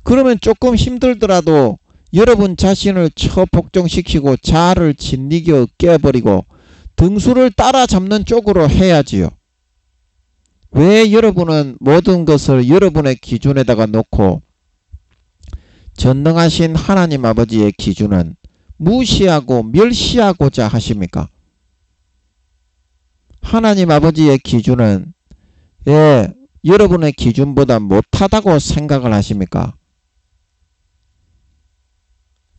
그러면 조금 힘들더라도 여러분 자신을 처복종시키고 자아를 짓이겨 깨버리고 등수를 따라잡는 쪽으로 해야지요. 왜 여러분은 모든 것을 여러분의 기준에다가 놓고 전능하신 하나님 아버지의 기준은 무시하고 멸시하고자 하십니까? 하나님 아버지의 기준은 여러분의 기준보다 못하다고 생각을 하십니까?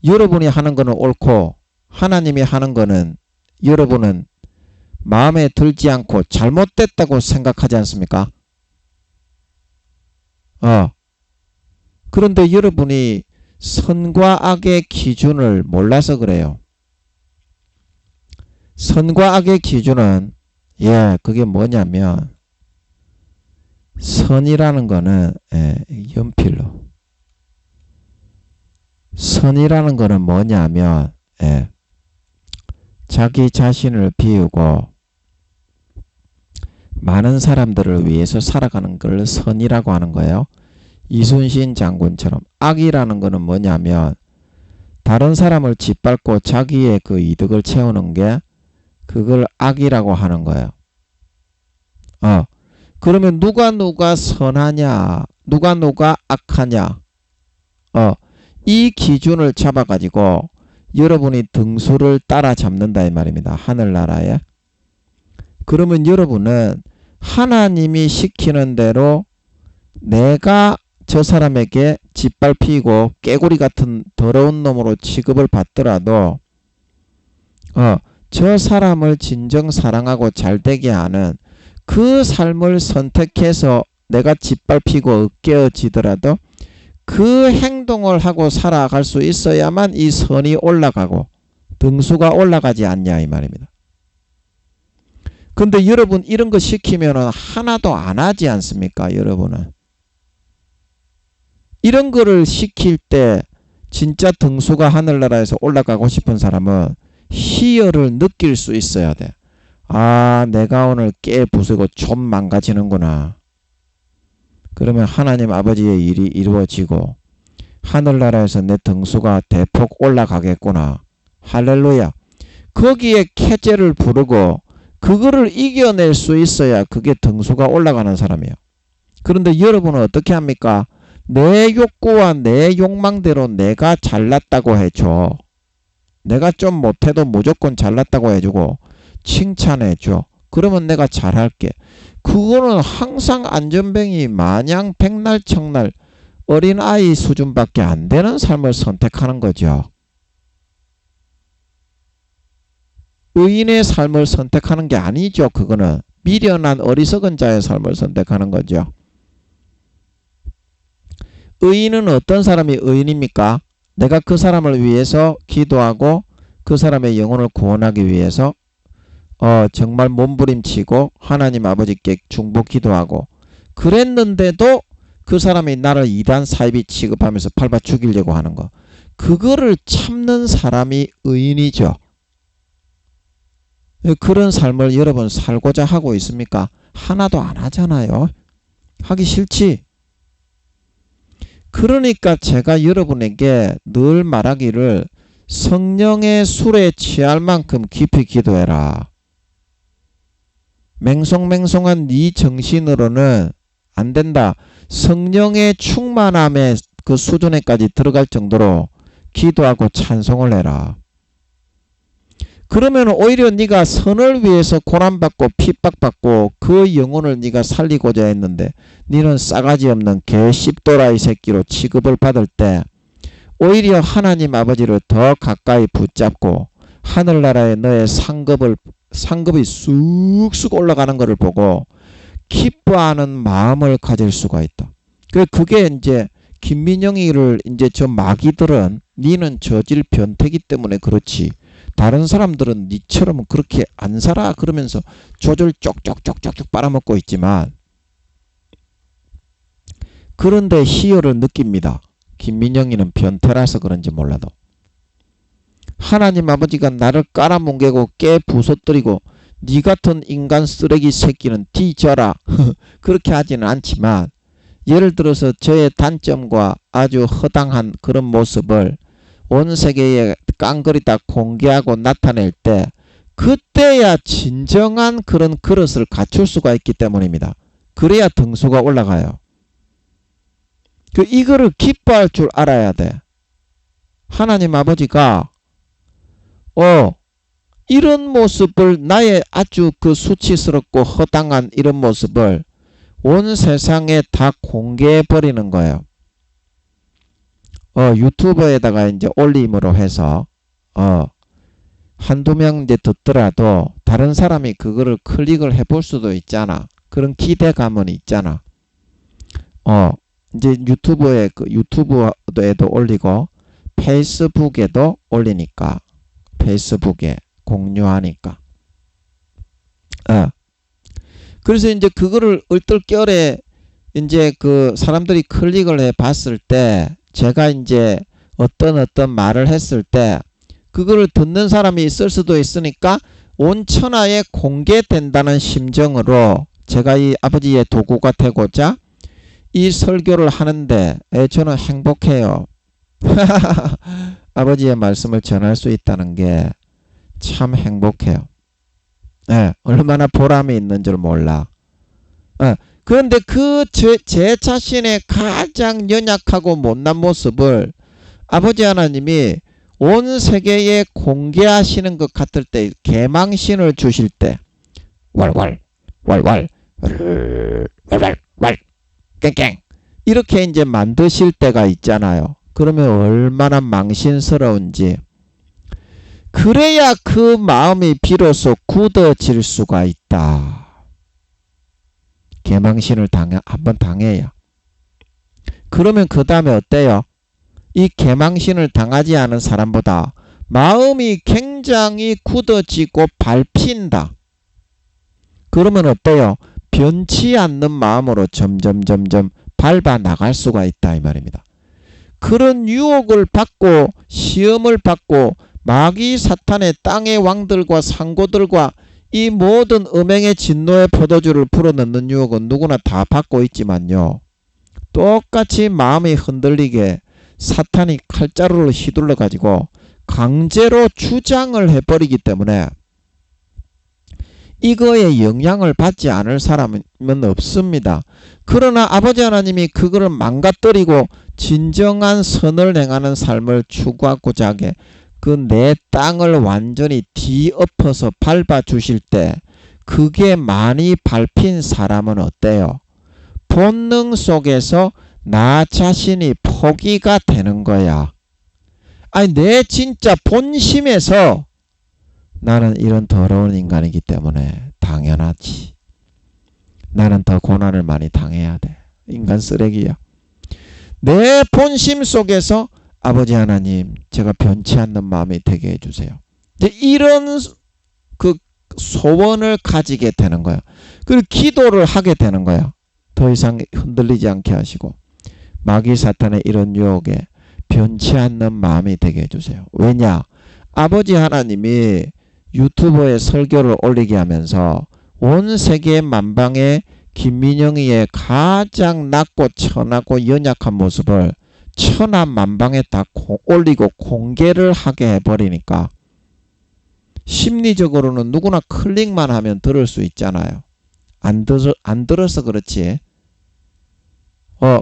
여러분이 하는 거는 옳고 하나님이 하는 거는 여러분은 마음에 들지 않고 잘못됐다고 생각하지 않습니까? 그런데 여러분이 선과 악의 기준을 몰라서 그래요. 선과 악의 기준은 그게 뭐냐면 선이라는 거는 연필로 선이라는 거는 뭐냐면 자기 자신을 비우고 많은 사람들을 위해서 살아가는 걸 선이라고 하는 거예요. 이순신 장군처럼. 악이라는 거는 뭐냐면 다른 사람을 짓밟고 자기의 그 이득을 채우는 게 그걸 악이라고 하는 거예요. 그러면 누가 선하냐 누가 악하냐 이 기준을 잡아가지고 여러분이 등수를 따라잡는다 이 말입니다. 하늘나라에. 그러면 여러분은 하나님이 시키는 대로 내가 저 사람에게 짓밟히고 깨구리 같은 더러운 놈으로 취급을 받더라도 저 사람을 진정 사랑하고 잘되게 하는 그 삶을 선택해서 내가 짓밟히고 으깨어지더라도 그 행동을 하고 살아갈 수 있어야만 이 선이 올라가고 등수가 올라가지 않냐 이 말입니다. 근데 여러분 이런 거 시키면 하나도 안 하지 않습니까? 여러분은 이런 거를 시킬 때 진짜 등수가 하늘나라에서 올라가고 싶은 사람은 희열을 느낄 수 있어야 돼. 내가 오늘 깨부수고 좀 망가지는구나. 그러면 하나님 아버지의 일이 이루어지고 하늘나라에서 내 등수가 대폭 올라가겠구나. 할렐루야. 거기에 쾌재를 부르고 그거를 이겨낼 수 있어야 그게 등수가 올라가는 사람이에요. 그런데 여러분은 어떻게 합니까? 내 욕구와 내 욕망대로 내가 잘났다고 해줘. 내가 좀 못해도 무조건 잘났다고 해주고 칭찬해줘. 그러면 내가 잘할게. 그거는 항상 안전뱅이 마냥 백날청날 어린아이 수준밖에 안 되는 삶을 선택하는 거죠. 의인의 삶을 선택하는 게 아니죠. 그거는 미련한 어리석은 자의 삶을 선택하는 거죠. 의인은 어떤 사람이 의인입니까? 내가 그 사람을 위해서 기도하고 그 사람의 영혼을 구원하기 위해서 정말 몸부림치고 하나님 아버지께 중보 기도하고 그랬는데도 그 사람이 나를 이단 사이비 취급하면서 밟아 죽이려고 하는 거. 그거를 참는 사람이 의인이죠. 그런 삶을 여러분 살고자 하고 있습니까? 하나도 안 하잖아요. 하기 싫지. 그러니까 제가 여러분에게 늘 말하기를 성령의 술에 취할 만큼 깊이 기도해라. 맹송맹송한 네 정신으로는 안 된다. 성령의 충만함의 그 수준에까지 들어갈 정도로 기도하고 찬송을 해라. 그러면 오히려 네가 선을 위해서 고난받고 핍박받고 그 영혼을 네가 살리고자 했는데 너는 싸가지 없는 개 씹도라이 새끼로 취급을 받을 때 오히려 하나님 아버지를 더 가까이 붙잡고 하늘나라에 너의 상급이 쑥쑥 올라가는 것을 보고 기뻐하는 마음을 가질 수가 있다. 그게 이제 김민영이를 이제 저 마귀들은 니는 저질 변태기 때문에 그렇지. 다른 사람들은 니처럼 그렇게 안 살아 그러면서 조절 쪽쪽쪽쪽 빨아먹고 있지만 그런데 희열을 느낍니다. 김민영이는 변태라서 그런지 몰라도 하나님 아버지가 나를 깔아뭉개고 깨 부서뜨리고 니 같은 인간 쓰레기 새끼는 뒤져라 그렇게 하지는 않지만 예를 들어서 저의 단점과 아주 허당한 그런 모습을 온 세계에 깡그리다 공개하고 나타낼 때 그때야 진정한 그런 그릇을 갖출 수가 있기 때문입니다. 그래야 등수가 올라가요. 이거를 기뻐할 줄 알아야 돼. 하나님 아버지가 이런 모습을 나의 아주 그 수치스럽고 허당한 이런 모습을 온 세상에 다 공개해 버리는 거예요. 유튜브에다가 이제 올림으로 해서 한두 명 이제 듣더라도 다른 사람이 그거를 클릭을 해볼 수도 있잖아. 그런 기대감은 있잖아. 이제 유튜브에도 올리고 페이스북에도 올리니까 페이스북에 공유하니까. 그래서 이제 그거를 얼떨결에 이제 그 사람들이 클릭을 해 봤을 때 제가 이제 어떤 말을 했을 때 그거를 듣는 사람이 있을 수도 있으니까 온 천하에 공개된다는 심정으로 제가 이 아버지의 도구가 되고자 이 설교를 하는데 저는 행복해요. 아버지의 말씀을 전할 수 있다는 게 참 행복해요. 얼마나 보람이 있는 줄 몰라. 그런데 제 자신의 가장 연약하고 못난 모습을 아버지 하나님이 온 세계에 공개하시는 것 같을 때 계망신을 주실 때 왈왈 깽깽 이렇게 이제 만드실 때가 있잖아요. 그러면 얼마나 망신스러운지. 그래야 그 마음이 비로소 굳어질 수가 있다. 계망신을 한번 당해야. 그러면 그 다음에 어때요? 이 계망신을 당하지 않은 사람보다 마음이 굉장히 굳어지고 밟힌다. 그러면 어때요? 변치 않는 마음으로 점점 밟아 나갈 수가 있다 이 말입니다. 그런 유혹을 받고 시험을 받고 마귀 사탄의 땅의 왕들과 상고들과 이 모든 음행의 진노의 포도주를 불어넣는 유혹은 누구나 다 받고 있지만요. 똑같이 마음이 흔들리게 사탄이 칼자루를 휘둘러 가지고 강제로 주장을 해버리기 때문에 이거에 영향을 받지 않을 사람은 없습니다. 그러나 아버지 하나님이 그거를 망가뜨리고 진정한 선을 행하는 삶을 추구하고자 하게 그 내 땅을 완전히 뒤엎어서 밟아주실 때 그게 많이 밟힌 사람은 어때요? 본능 속에서 나 자신이 포기가 되는 거야. 아니 내 진짜 본심에서 나는 이런 더러운 인간이기 때문에 당연하지. 나는 더 고난을 많이 당해야 돼. 인간 쓰레기야. 내 본심 속에서 아버지 하나님 제가 변치 않는 마음이 되게 해주세요. 이런 그 소원을 가지게 되는 거야. 그리고 기도를 하게 되는 거야. 더 이상 흔들리지 않게 하시고 마귀 사탄의 이런 유혹에 변치 않는 마음이 되게 해주세요. 왜냐? 아버지 하나님이 유튜브에 설교를 올리게 하면서 온 세계 만방의 김민영이의 가장 낮고 천하고 연약한 모습을 천하 만방에 다 올리고 공개를 하게 해버리니까 심리적으로는 누구나 클릭만 하면 들을 수 있잖아요. 안 들어서 그렇지.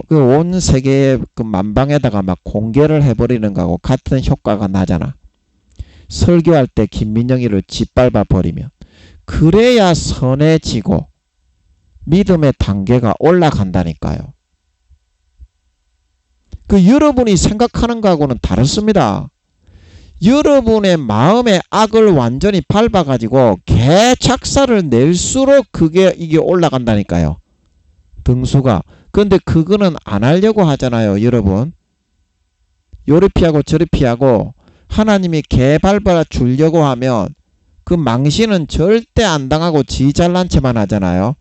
그 온 세계의 그 만방에다가 막 공개를 해버리는 거하고 같은 효과가 나잖아. 설교할 때 김민영이를 짓밟아 버리면 그래야 선해지고 믿음의 단계가 올라간다니까요. 그 여러분이 생각하는 거하고는 다릅니다. 여러분의 마음의 악을 완전히 밟아가지고 개착사를 낼수록 이게 올라간다니까요. 등수가. 근데 그거는 안 하려고 하잖아요, 여러분. 요리 피하고 저리 피하고 하나님이 개 밟아 주려고 하면 그 망신은 절대 안 당하고 지 잘난 체만 하잖아요.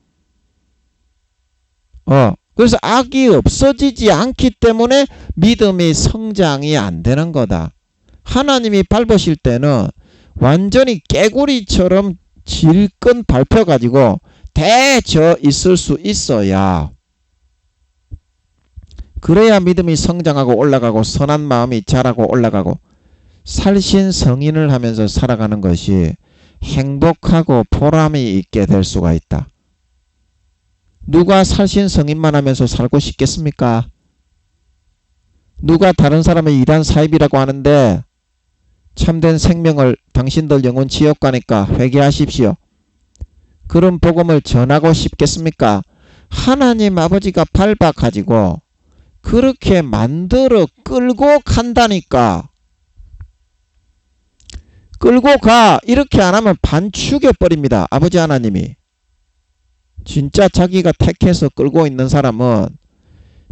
그래서 악이 없어지지 않기 때문에 믿음이 성장이 안 되는 거다. 하나님이 밟으실 때는 완전히 깨구리처럼 질끈 밟혀가지고 대저 있을 수 있어야 그래야 믿음이 성장하고 올라가고 선한 마음이 자라고 올라가고 살신성인을 하면서 살아가는 것이 행복하고 보람이 있게 될 수가 있다. 누가 살신성인만 하면서 살고 싶겠습니까? 누가 다른 사람의 이단 사입이라고 하는데 참된 생명을 당신들 영혼 지옥 가니까 회개하십시오. 그런 복음을 전하고 싶겠습니까? 하나님 아버지가 밟아가지고 그렇게 만들어 끌고 간다니까. 끌고 가. 이렇게 안 하면 반 죽여버립니다. 아버지 하나님이. 진짜 자기가 택해서 끌고 있는 사람은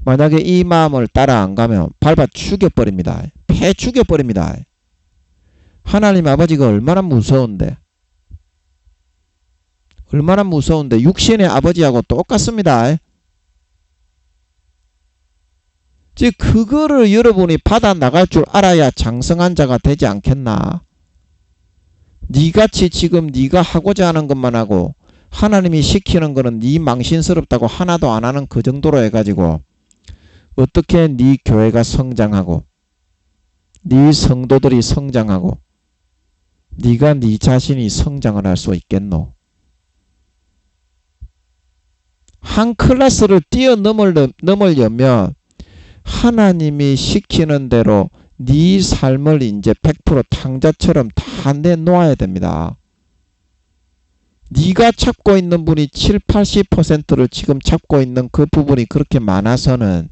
만약에 이 마음을 따라 안 가면 밟아 죽여버립니다. 패 죽여버립니다. 하나님 아버지가 얼마나 무서운데. 얼마나 무서운데 육신의 아버지하고 똑같습니다. 즉 그거를 여러분이 받아 나갈 줄 알아야 장성한 자가 되지 않겠나. 니같이 지금 니가 하고자 하는 것만 하고 하나님이 시키는 거는 니 망신스럽다고 하나도 안 하는 그 정도로 해가지고 어떻게 니 교회가 성장하고 니 성도들이 성장하고 니가 니 자신이 성장을 할 수 있겠노. 한 클래스를 뛰어넘으려면 하나님이 시키는 대로 네 삶을 이제 100% 탕자처럼 다 내놓아야 됩니다. 네가 찾고 있는 분이 7, 80%를 지금 찾고 있는 그 부분이 그렇게 많아서는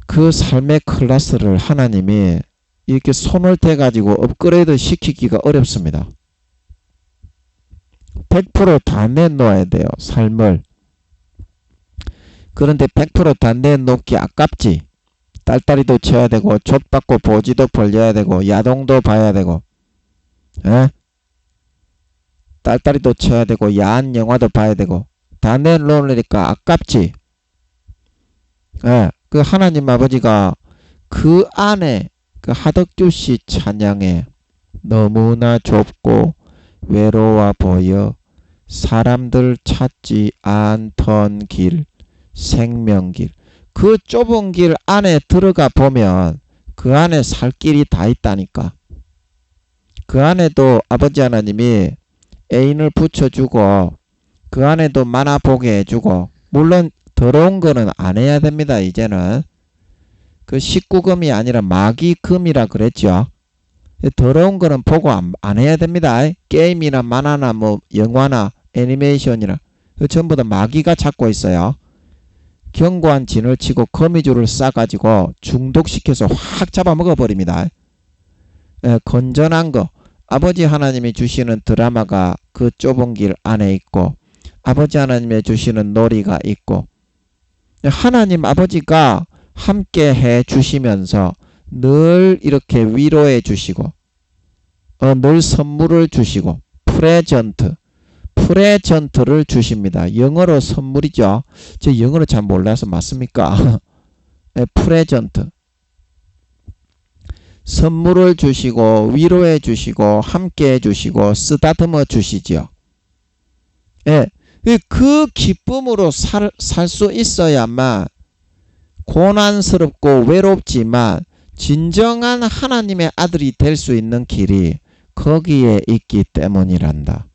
그 삶의 클래스를 하나님이 이렇게 손을 대가지고 업그레이드 시키기가 어렵습니다. 100% 다 내놓아야 돼요. 삶을. 그런데 100% 다 내놓기 아깝지. 딸딸이도 쳐야 되고 좆받고 보지도 벌려야 되고 야동도 봐야 되고 딸딸이도 쳐야 되고 야한 영화도 봐야 되고 다 내놓으니까 아깝지. 그 하나님 아버지가 그 안에 그 하덕주씨 찬양에 너무나 좁고 외로워 보여 사람들 찾지 않던 길 생명길 그 좁은 길 안에 들어가 보면 그 안에 살 길이 다 있다니까. 그 안에도 아버지 하나님이 애인을 붙여주고 그 안에도 만나 보게 해주고, 물론 더러운 거는 안 해야 됩니다. 이제는 그 19금이 아니라 마귀금이라 그랬죠. 더러운 거는 보고 안 해야 됩니다. 게임이나 만화나 뭐 영화나 애니메이션이나 전부 다 마귀가 잡고 있어요. 견고한 진을 치고 거미줄을 싸가지고 중독시켜서 확 잡아먹어버립니다. 건전한 거, 아버지 하나님이 주시는 드라마가 그 좁은 길 안에 있고, 아버지 하나님이 주시는 놀이가 있고, 하나님 아버지가 함께 해 주시면서 늘 이렇게 위로해 주시고, 늘 선물을 주시고, 프레젠트를 주십니다. 영어로 선물이죠. 저 영어를 잘 몰라서 맞습니까? 프레젠트. 선물을 주시고 위로해 주시고 함께 해 주시고 쓰다듬어 주시지요. 예, 그 기쁨으로 살 수 있어야만 고난스럽고 외롭지만 진정한 하나님의 아들이 될 수 있는 길이 거기에 있기 때문이란다.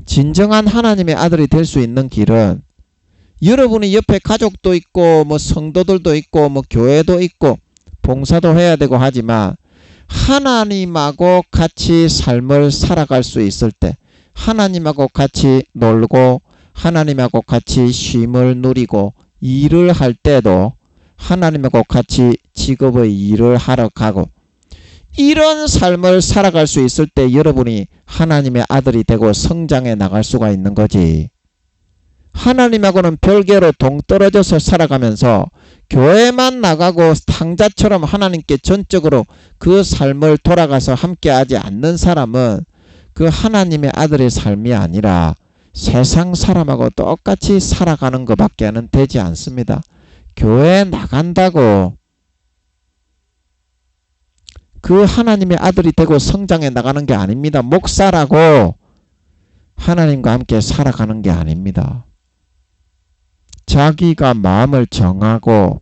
진정한 하나님의 아들이 될 수 있는 길은 여러분이 옆에 가족도 있고 뭐 성도들도 있고 뭐 교회도 있고 봉사도 해야 되고 하지만 하나님하고 같이 삶을 살아갈 수 있을 때, 하나님하고 같이 놀고 하나님하고 같이 쉼을 누리고 일을 할 때도 하나님하고 같이 직업의 일을 하러 가고, 이런 삶을 살아갈 수 있을 때 여러분이 하나님의 아들이 되고 성장해 나갈 수가 있는 거지. 하나님하고는 별개로 동떨어져서 살아가면서 교회만 나가고 탕자처럼 하나님께 전적으로 그 삶을 돌아가서 함께하지 않는 사람은 그 하나님의 아들의 삶이 아니라 세상 사람하고 똑같이 살아가는 것밖에는 되지 않습니다. 교회 나간다고 그 하나님의 아들이 되고 성장해 나가는 게 아닙니다. 목사라고 하나님과 함께 살아가는 게 아닙니다. 자기가 마음을 정하고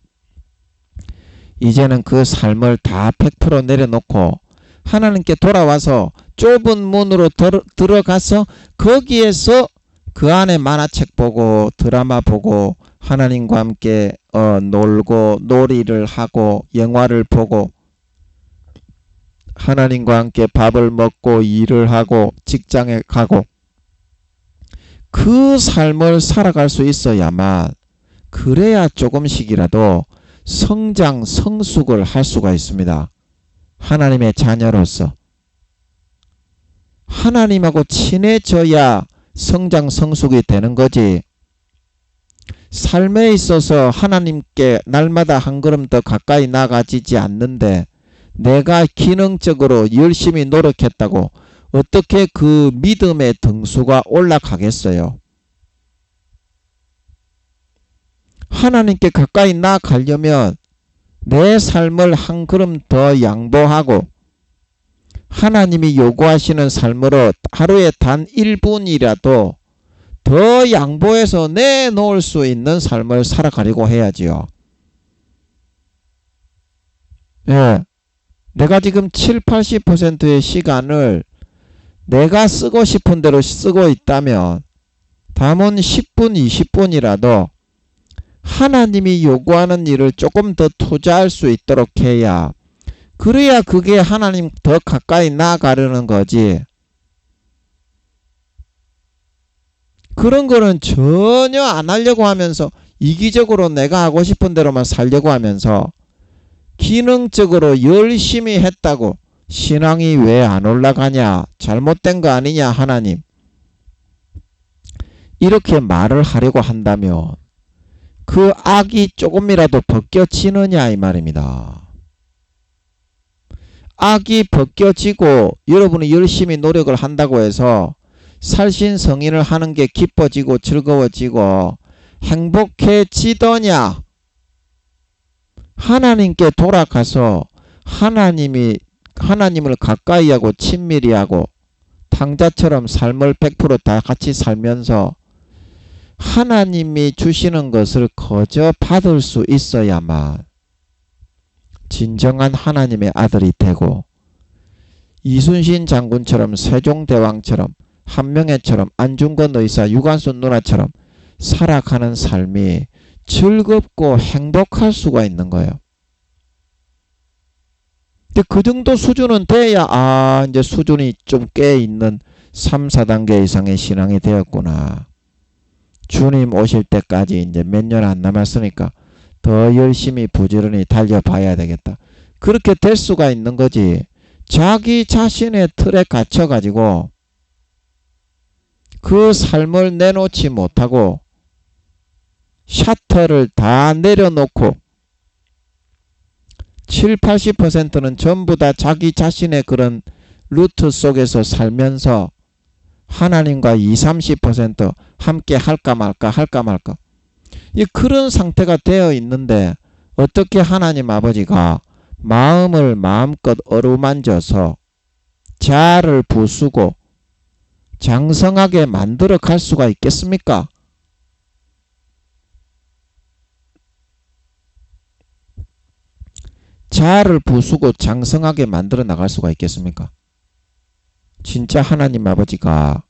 이제는 그 삶을 다 100% 내려놓고 하나님께 돌아와서 좁은 문으로 들어가서 거기에서 그 안에 만화책 보고 드라마 보고 하나님과 함께 놀고 놀이를 하고 영화를 보고 하나님과 함께 밥을 먹고 일을 하고 직장에 가고, 그 삶을 살아갈 수 있어야만, 그래야 조금씩이라도 성장 성숙을 할 수가 있습니다. 하나님의 자녀로서 하나님하고 친해져야 성장 성숙이 되는 거지. 삶에 있어서 하나님께 날마다 한 걸음 더 가까이 나가지지 않는데 내가 기능적으로 열심히 노력했다고 어떻게 그 믿음의 등수가 올라가겠어요? 하나님께 가까이 나가려면 내 삶을 한 걸음 더 양보하고 하나님이 요구하시는 삶으로 하루에 단 1분이라도 더 양보해서 내놓을 수 있는 삶을 살아가려고 해야지요. 예. 내가 지금 70~80%의 시간을 내가 쓰고 싶은 대로 쓰고 있다면 담은 10분, 20분이라도 하나님이 요구하는 일을 조금 더 투자할 수 있도록 해야, 그래야 그게 하나님 더 가까이 나아가려는 거지. 그런 거는 전혀 안 하려고 하면서 이기적으로 내가 하고 싶은 대로만 살려고 하면서 기능적으로 열심히 했다고 신앙이 왜 안 올라가냐, 잘못된 거 아니냐 하나님, 이렇게 말을 하려고 한다면 그 악이 조금이라도 벗겨지느냐 이 말입니다. 악이 벗겨지고 여러분이 열심히 노력을 한다고 해서 살신성인을 하는 게 기뻐지고 즐거워지고 행복해지더냐? 하나님께 돌아가서 하나님을 가까이 하고 친밀히 하고 탕자처럼 삶을 100% 다 같이 살면서 하나님이 주시는 것을 거저 받을 수 있어야만 진정한 하나님의 아들이 되고 이순신 장군처럼 세종대왕처럼 한명회처럼 안중근 의사 유관순 누나처럼 살아가는 삶이 즐겁고 행복할 수가 있는 거예요. 근데 그 정도 수준은 돼야 이제 수준이 좀 꽤 있는 3, 4단계 이상의 신앙이 되었구나. 주님 오실 때까지 이제 몇 년 안 남았으니까 더 열심히 부지런히 달려봐야 되겠다. 그렇게 될 수가 있는 거지. 자기 자신의 틀에 갇혀가지고 그 삶을 내놓지 못하고 셔터를 다 내려놓고 7, 80%는 전부 다 자기 자신의 그런 루트 속에서 살면서 하나님과 20, 30% 함께 할까 말까 그런 상태가 되어 있는데 어떻게 하나님 아버지가 마음을 마음껏 어루만져서 자아를 부수고 장성하게 만들어 갈 수가 있겠습니까? 자아를 부수고 장성하게 만들어 나갈 수가 있겠습니까? 진짜 하나님 아버지가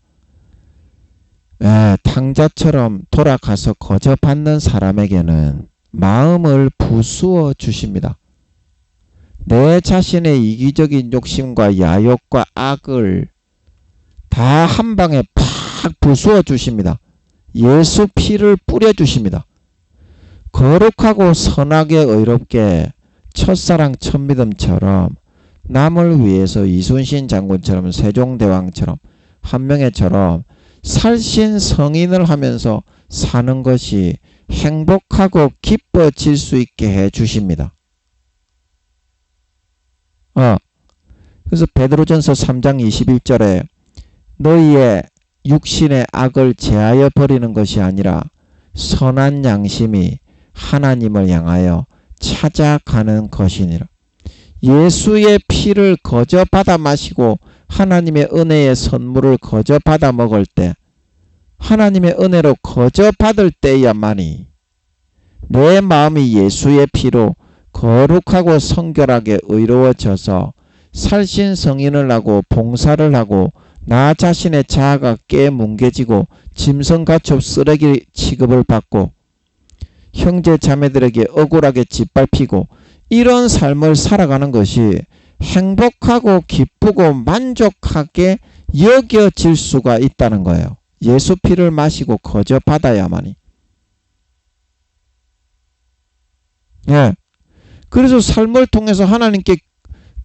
탕자처럼 돌아가서 거저 받는 사람에게는 마음을 부수어 주십니다. 내 자신의 이기적인 욕심과 야욕과 악을 다 한 방에 팍 부수어 주십니다. 예수 피를 뿌려 주십니다. 거룩하고 선하게 의롭게 첫사랑 첫믿음처럼 남을 위해서 이순신 장군처럼 세종대왕처럼 한명회처럼 살신 성인을 하면서 사는 것이 행복하고 기뻐질 수 있게 해 주십니다. 그래서 베드로전서 3장 21절에 너희의 육신의 악을 제하여 버리는 것이 아니라 선한 양심이 하나님을 향하여 찾아가는 것이니라. 예수의 피를 거저 받아 마시고 하나님의 은혜의 선물을 거저 받아 먹을 때 하나님의 은혜로 거저 받을 때야만이 내 마음이 예수의 피로 거룩하고 성결하게 의로워져서 살신성인을 하고 봉사를 하고 나 자신의 자아가 깨뭉개지고 짐승가축 쓰레기 취급을 받고 형제 자매들에게 억울하게 짓밟히고 이런 삶을 살아가는 것이 행복하고 기쁘고 만족하게 여겨질 수가 있다는 거예요. 예수 피를 마시고 거저 받아야만이. 그래서 삶을 통해서 하나님께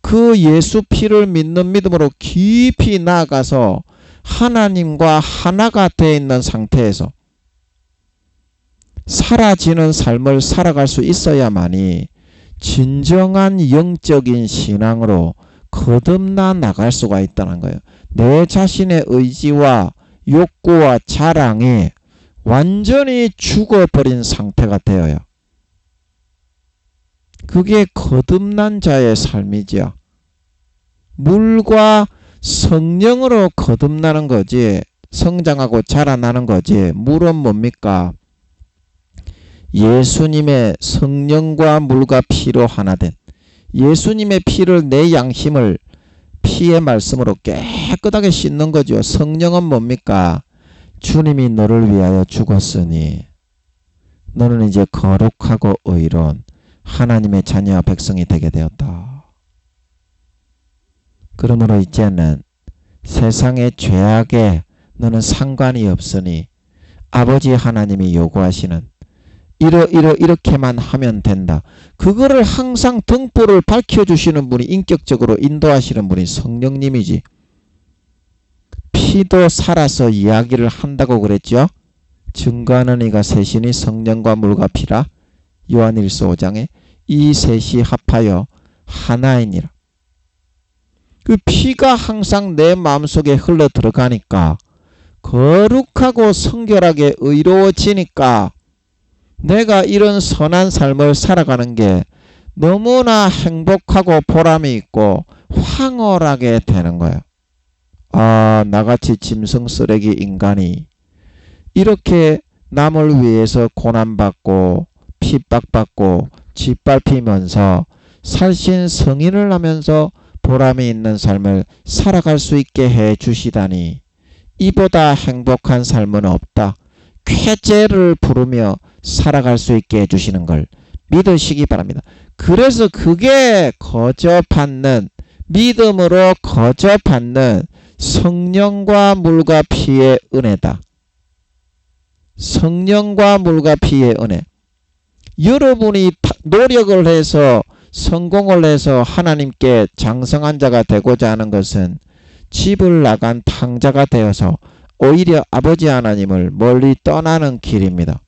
그 예수 피를 믿는 믿음으로 깊이 나아가서 하나님과 하나가 되어 있는 상태에서 사라지는 삶을 살아갈 수 있어야만이 진정한 영적인 신앙으로 거듭나 나갈 수가 있다는 거예요. 내 자신의 의지와 욕구와 자랑이 완전히 죽어버린 상태가 되어요. 그게 거듭난 자의 삶이지요. 물과 성령으로 거듭나는 거지, 성장하고 자라나는 거지. 물은 뭡니까? 예수님의 성령과 물과 피로 하나 된 예수님의 피를 내 양심을 피의 말씀으로 깨끗하게 씻는 거죠. 성령은 뭡니까? 주님이 너를 위하여 죽었으니 너는 이제 거룩하고 의로운 하나님의 자녀와 백성이 되게 되었다. 그러므로 이제는 세상의 죄악에 너는 상관이 없으니 아버지 하나님이 요구하시는 이렇게만 하면 된다. 그거를 항상 등불을 밝혀주시는 분이, 인격적으로 인도하시는 분이 성령님이지. 피도 살아서 이야기를 한다고 그랬죠. 증거하는 이가 셋이니 성령과 물과 피라. 요한일서 5장에 이 셋이 합하여 하나이니라. 그 피가 항상 내 마음속에 흘러 들어가니까 거룩하고 성결하게 의로워지니까 내가 이런 선한 삶을 살아가는 게 너무나 행복하고 보람이 있고 황홀하게 되는 거예요. 나같이 짐승 쓰레기 인간이 이렇게 남을 위해서 고난받고 핍박받고 짓밟히면서 살신 성인을 하면서 보람이 있는 삶을 살아갈 수 있게 해 주시다니 이보다 행복한 삶은 없다. 쾌재를 부르며 살아갈 수 있게 해 주시는 걸 믿으시기 바랍니다. 그래서 그게 거저받는, 믿음으로 거저받는 성령과 물과 피의 은혜다. 성령과 물과 피의 은혜. 여러분이 노력을 해서 성공을 해서 하나님께 장성한 자가 되고자 하는 것은 집을 나간 탕자가 되어서 오히려 아버지 하나님을 멀리 떠나는 길입니다.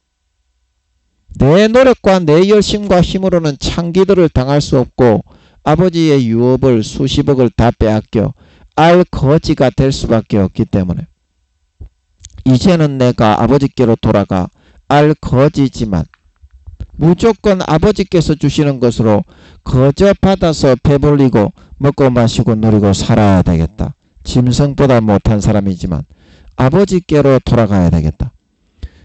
내 노력과 내 열심과 힘으로는 창기들을 당할 수 없고 아버지의 유업을 수십억을 다 빼앗겨 알거지가 될 수밖에 없기 때문에 이제는 내가 아버지께로 돌아가 알거지지만 무조건 아버지께서 주시는 것으로 거저 받아서 배불리고 먹고 마시고 누리고 살아야 되겠다. 짐승보다 못한 사람이지만 아버지께로 돌아가야 되겠다.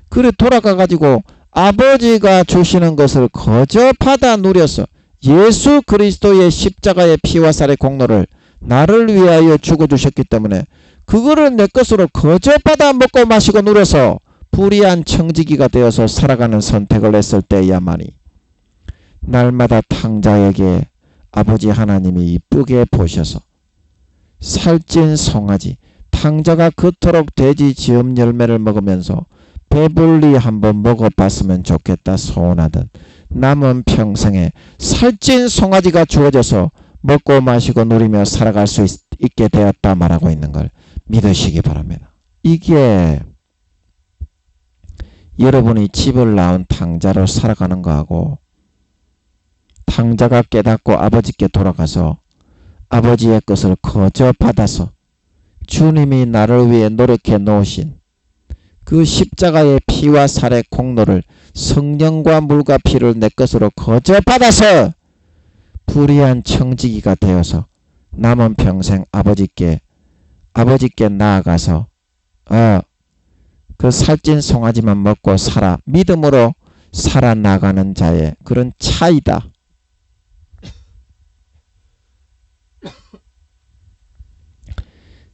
그래 돌아가가지고 아버지가 주시는 것을 거저 받아 누려서 예수 그리스도의 십자가의 피와 살의 공로를 나를 위하여 죽어주셨기 때문에 그거를 내 것으로 거저 받아 먹고 마시고 누려서 불의한 청지기가 되어서 살아가는 선택을 했을 때야만이 날마다 탕자에게 아버지 하나님이 이쁘게 보셔서 살찐 송아지, 탕자가 그토록 돼지 지음 열매를 먹으면서 배불리 한번 먹어봤으면 좋겠다 소원하던 남은 평생에 살찐 송아지가 주어져서 먹고 마시고 누리며 살아갈 수 있게 되었다 말하고 있는 걸 믿으시기 바랍니다. 이게 여러분이 집을 나온 탕자로 살아가는 거하고 탕자가 깨닫고 아버지께 돌아가서 아버지의 것을 거저 받아서 주님이 나를 위해 노력해 놓으신 그 십자가의 피와 살의 공로를 성령과 물과 피를 내 것으로 거저 받아서 불의한 청지기가 되어서 남은 평생 아버지께 나아가서 그 살찐 송아지만 먹고 믿음으로 살아나가는 자의 그런 차이다.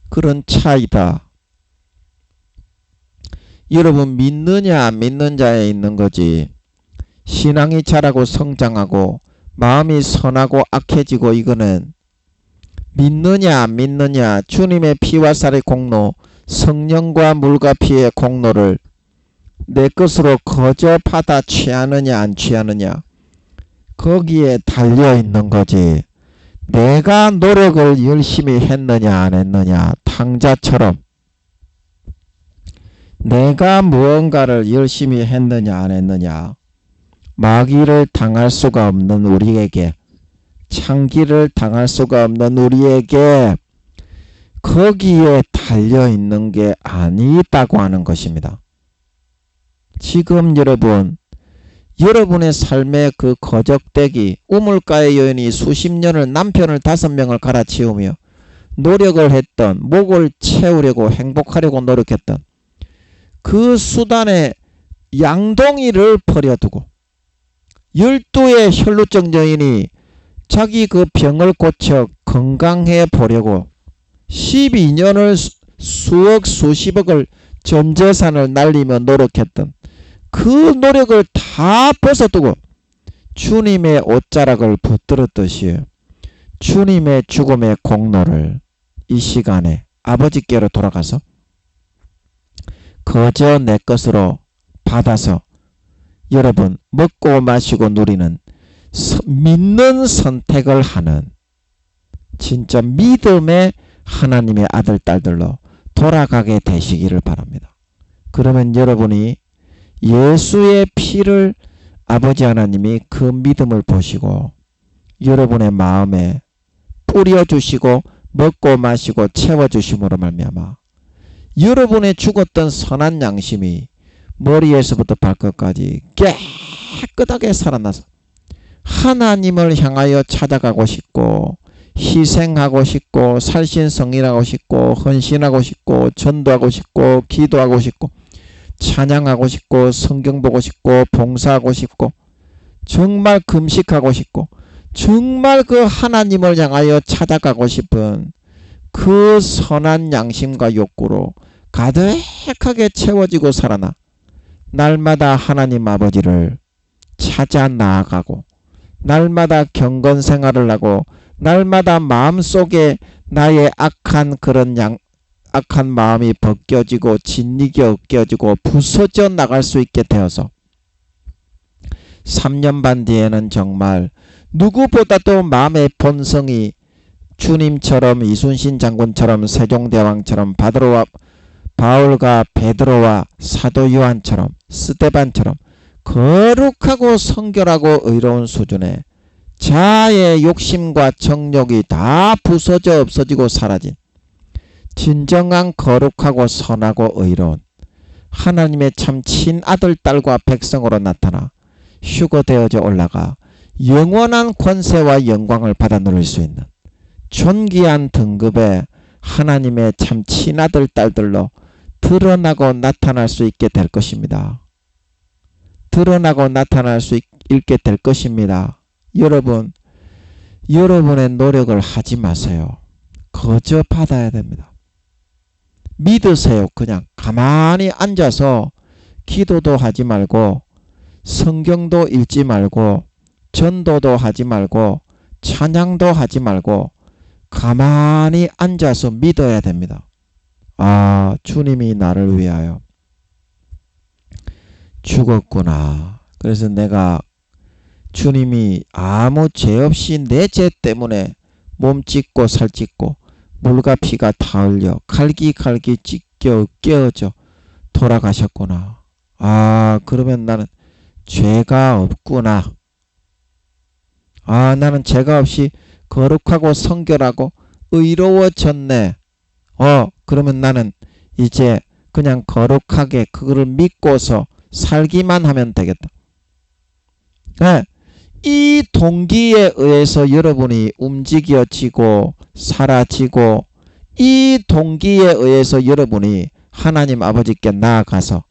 그런 차이다. 여러분 믿느냐 안 믿는 자에 있는 거지. 신앙이 자라고 성장하고 마음이 선하고 악해지고 이거는 믿느냐 안 믿느냐 주님의 피와 살의 공로 성령과 물과 피의 공로를 내 것으로 거저 받아 취하느냐 안 취하느냐 거기에 달려있는 거지. 내가 노력을 열심히 했느냐 안 했느냐 탕자처럼 내가 무언가를 열심히 했느냐 안 했느냐 마귀를 당할 수가 없는 우리에게 창기를 당할 수가 없는 우리에게 거기에 달려있는 게 아니다고 하는 것입니다. 지금 여러분의 삶의 그 거적대기 우물가의 여인이 수십 년을 남편을 5명을 갈아치우며 노력을 했던 목을 채우려고 행복하려고 노력했던 그 수단에 양동이를 버려두고 12의 혈루증 여인이 자기 그 병을 고쳐 건강해 보려고 12년을 수억 수십억을 전 재산을 날리며 노력했던 그 노력을 다 벗어두고 주님의 옷자락을 붙들었듯이 주님의 죽음의 공로를 이 시간에 아버지께로 돌아가서 거저 내 것으로 받아서 여러분 먹고 마시고 누리는 믿는 선택을 하는 진짜 믿음의 하나님의 아들 딸들로 돌아가게 되시기를 바랍니다. 그러면 여러분이 예수의 피를 아버지 하나님이 그 믿음을 보시고 여러분의 마음에 뿌려주시고 먹고 마시고 채워주심으로 말미암아 여러분의 죽었던 선한 양심이 머리에서부터 발끝까지 깨끗하게 살아나서 하나님을 향하여 찾아가고 싶고 희생하고 싶고 살신성일하고 싶고 헌신하고 싶고 전도하고 싶고 기도하고 싶고 찬양하고 싶고 성경 보고 싶고 봉사하고 싶고 정말 금식하고 싶고 정말 그 하나님을 향하여 찾아가고 싶은 그 선한 양심과 욕구로 가득하게 채워지고 살아나 날마다 하나님 아버지를 찾아 나아가고 날마다 경건 생활을 하고 날마다 마음속에 나의 악한 악한 마음이 벗겨지고 진리가 벗겨지고 부서져 나갈 수 있게 되어서 3년 반 뒤에는 정말 누구보다도 마음의 본성이 주님처럼 이순신 장군처럼 세종대왕처럼 바울과 베드로와 사도 요한처럼 스데반처럼 거룩하고 성결하고 의로운 수준의 자아의 욕심과 정욕이 다 부서져 없어지고 사라진 진정한 거룩하고 선하고 의로운 하나님의 참 친아들 딸과 백성으로 나타나 휴거되어져 올라가 영원한 권세와 영광을 받아 누릴 수 있는 존귀한 등급의 하나님의 참 친아들 딸들로 드러나고 나타날 수 있게 될 것입니다. 드러나고 나타날 수 있게 될 것입니다. 여러분, 여러분의 노력을 하지 마세요. 거저 받아야 됩니다. 믿으세요. 그냥 가만히 앉아서 기도도 하지 말고 성경도 읽지 말고 전도도 하지 말고 찬양도 하지 말고 가만히 앉아서 믿어야 됩니다. 아, 주님이 나를 위하여 죽었구나. 그래서 내가 주님이 아무 죄 없이 내 죄 때문에 몸 찢고 살 찢고 물과 피가 다 흘려 갈기갈기 찢겨 깨어져 돌아가셨구나. 아, 그러면 나는 죄가 없구나. 아, 나는 죄가 없이 거룩하고 성결하고 의로워졌네. 그러면 나는 이제 그냥 거룩하게 그거를 믿고서 살기만 하면 되겠다. 네. 이 동기에 의해서 여러분이 움직여지고 사라지고 이 동기에 의해서 여러분이 하나님 아버지께 나아가서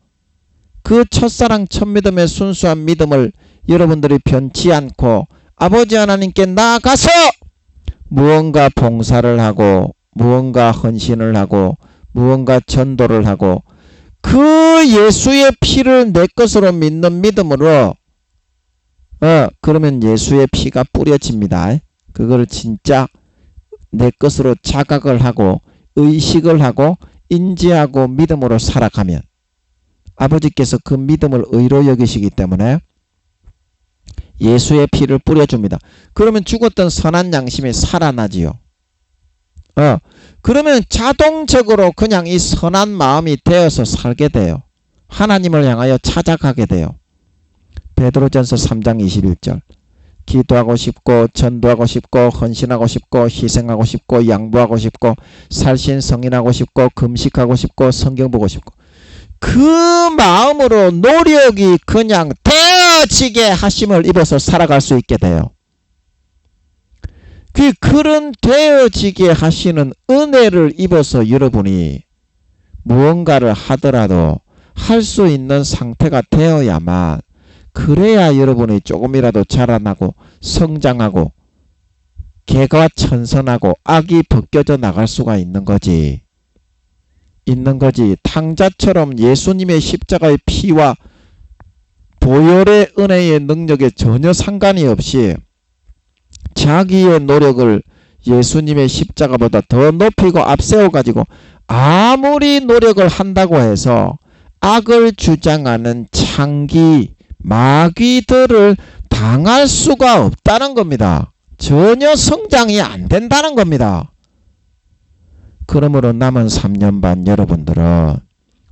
그 첫사랑 첫 믿음의 순수한 믿음을 여러분들이 변치 않고 아버지 하나님께 나아가서 무언가 봉사를 하고 무언가 헌신을 하고 무언가 전도를 하고 그 예수의 피를 내 것으로 믿는 믿음으로 그러면 예수의 피가 뿌려집니다. 그걸 진짜 내 것으로 자각을 하고 의식을 하고 인지하고 믿음으로 살아가면 아버지께서 그 믿음을 의로 여기시기 때문에 예수의 피를 뿌려줍니다. 그러면 죽었던 선한 양심이 살아나지요. 그러면 자동적으로 그냥 이 선한 마음이 되어서 살게 돼요. 하나님을 향하여 찾아가게 돼요. 베드로전서 3장 21절 기도하고 싶고 전도하고 싶고 헌신하고 싶고 희생하고 싶고 양보하고 싶고 살신성인하고 싶고 금식하고 싶고 성경 보고 싶고 그 마음으로 노력이 그냥 되어지게 하심을 입어서 살아갈 수 있게 돼요. 그런 되어지게 하시는 은혜를 입어서 여러분이 무언가를 하더라도 할 수 있는 상태가 되어야만 그래야 여러분이 조금이라도 자라나고 성장하고 개가 천선하고 악이 벗겨져 나갈 수가 있는 거지. 탕자처럼 예수님의 십자가의 피와 보혈의 은혜의 능력에 전혀 상관이 없이 자기의 노력을 예수님의 십자가보다 더 높이고 앞세워가지고 아무리 노력을 한다고 해서 악을 주장하는 창기 마귀들을 당할 수가 없다는 겁니다. 전혀 성장이 안 된다는 겁니다. 그러므로 남은 3년 반 여러분들은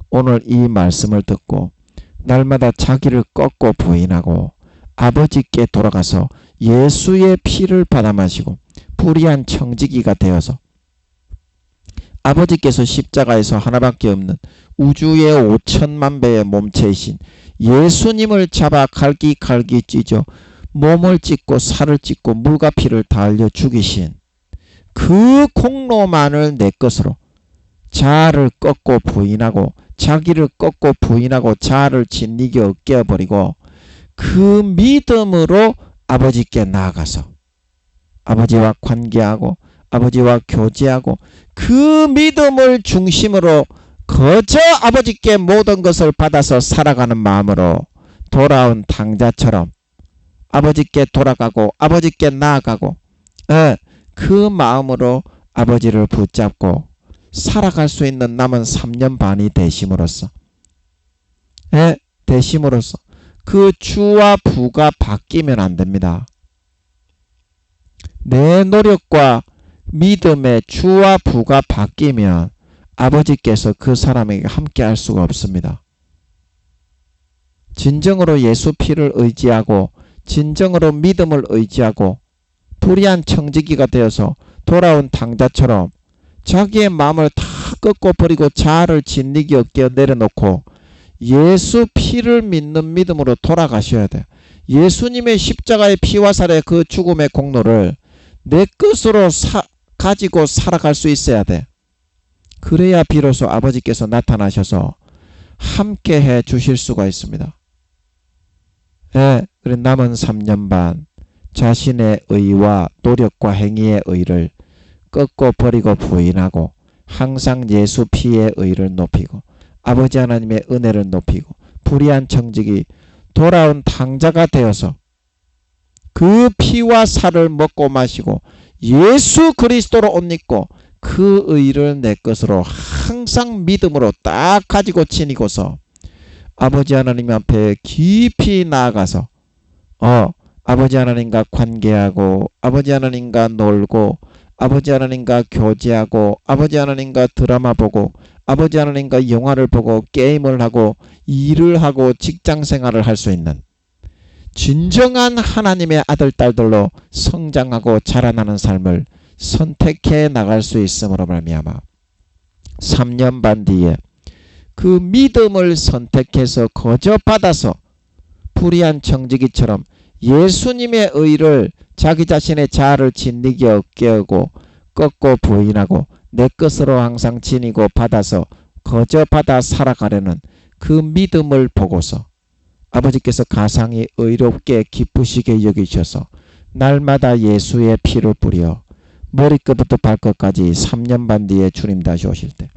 오늘 이 말씀을 듣고 날마다 자기를 꺾고 부인하고 아버지께 돌아가서 예수의 피를 받아 마시고 불의한 청지기가 되어서 아버지께서 십자가에서 하나밖에 없는 우주의 5천만 배의 몸체이신 예수님을 잡아 갈기갈기 찢어 몸을 찢고 살을 찢고 물과 피를 다 흘려 죽이신 그 공로만을 내 것으로 자아를 꺾고 부인하고 자기를 꺾고 부인하고 자아를 진리게 깨어버리고 그 믿음으로 아버지께 나아가서 아버지와 관계하고 아버지와 교제하고 그 믿음을 중심으로 거저 아버지께 모든 것을 받아서 살아가는 마음으로 돌아온 탕자처럼 아버지께 돌아가고 아버지께 나아가고 그 마음으로 아버지를 붙잡고 살아갈 수 있는 남은 3년 반이 되심으로써 되심으로써 그 주와 부가 바뀌면 안 됩니다. 내 노력과 믿음의 주와 부가 바뀌면 아버지께서 그 사람에게 함께 할 수가 없습니다. 진정으로 예수 피를 의지하고 진정으로 믿음을 의지하고 불의한 청지기가 되어서 돌아온 탕자처럼 자기의 마음을 다 꺾고 버리고 자아를 진리기 어깨에 내려놓고 예수 피를 믿는 믿음으로 돌아가셔야 돼. 예수님의 십자가의 피와 살의 그 죽음의 공로를 내 것으로 가지고 살아갈 수 있어야 돼. 그래야 비로소 아버지께서 나타나셔서 함께 해 주실 수가 있습니다. 그래 남은 3년 반 자신의 의와 노력과 행위의 의를 꺾고 버리고 부인하고 항상 예수 피의 의를 높이고 아버지 하나님의 은혜를 높이고 불의한 청직이 돌아온 탕자가 되어서 그 피와 살을 먹고 마시고 예수 그리스도로 옷 입고 그 의를 내 것으로 항상 믿음으로 딱 가지고 지니고서 아버지 하나님 앞에 깊이 나아가서 아버지 하나님과 관계하고 아버지 하나님과 놀고 아버지 하나님과 교제하고 아버지 하나님과 드라마 보고 아버지 하나님과 영화를 보고 게임을 하고 일을 하고 직장생활을 할 수 있는 진정한 하나님의 아들 딸들로 성장하고 자라나는 삶을 선택해 나갈 수 있음으로 말미암아 3년 반 뒤에 그 믿음을 선택해서 거저 받아서 불의한 청지기처럼 예수님의 의를 자기 자신의 자아를 짓이기 어깨하고 꺾고 부인하고 내 것으로 항상 지니고 받아서 거저 받아 살아가려는 그 믿음을 보고서 아버지께서 가상히 의롭게 기쁘시게 여기셔서 날마다 예수의 피를 뿌려 머리끝부터 발끝까지 3년 반 뒤에 주님 다시 오실 때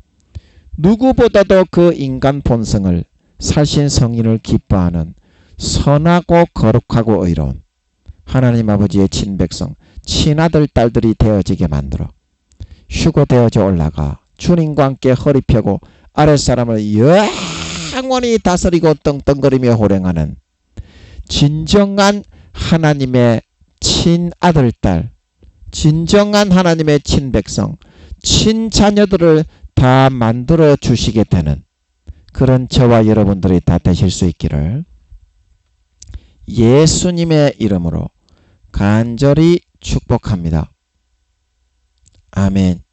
누구보다도 그 인간 본성을 살신 성인을 기뻐하는 선하고 거룩하고 의로운 하나님 아버지의 친백성 친아들 딸들이 되어지게 만들어 휴거되어져 올라가 주님과 함께 허리 펴고 아랫사람을 영원히 다스리고 떵떵거리며 호령하는 진정한 하나님의 친아들 딸 진정한 하나님의 친백성 친자녀들을 다 만들어 주시게 되는 그런 저와 여러분들이 다 되실 수 있기를 예수님의 이름으로 간절히 축복합니다. 아멘.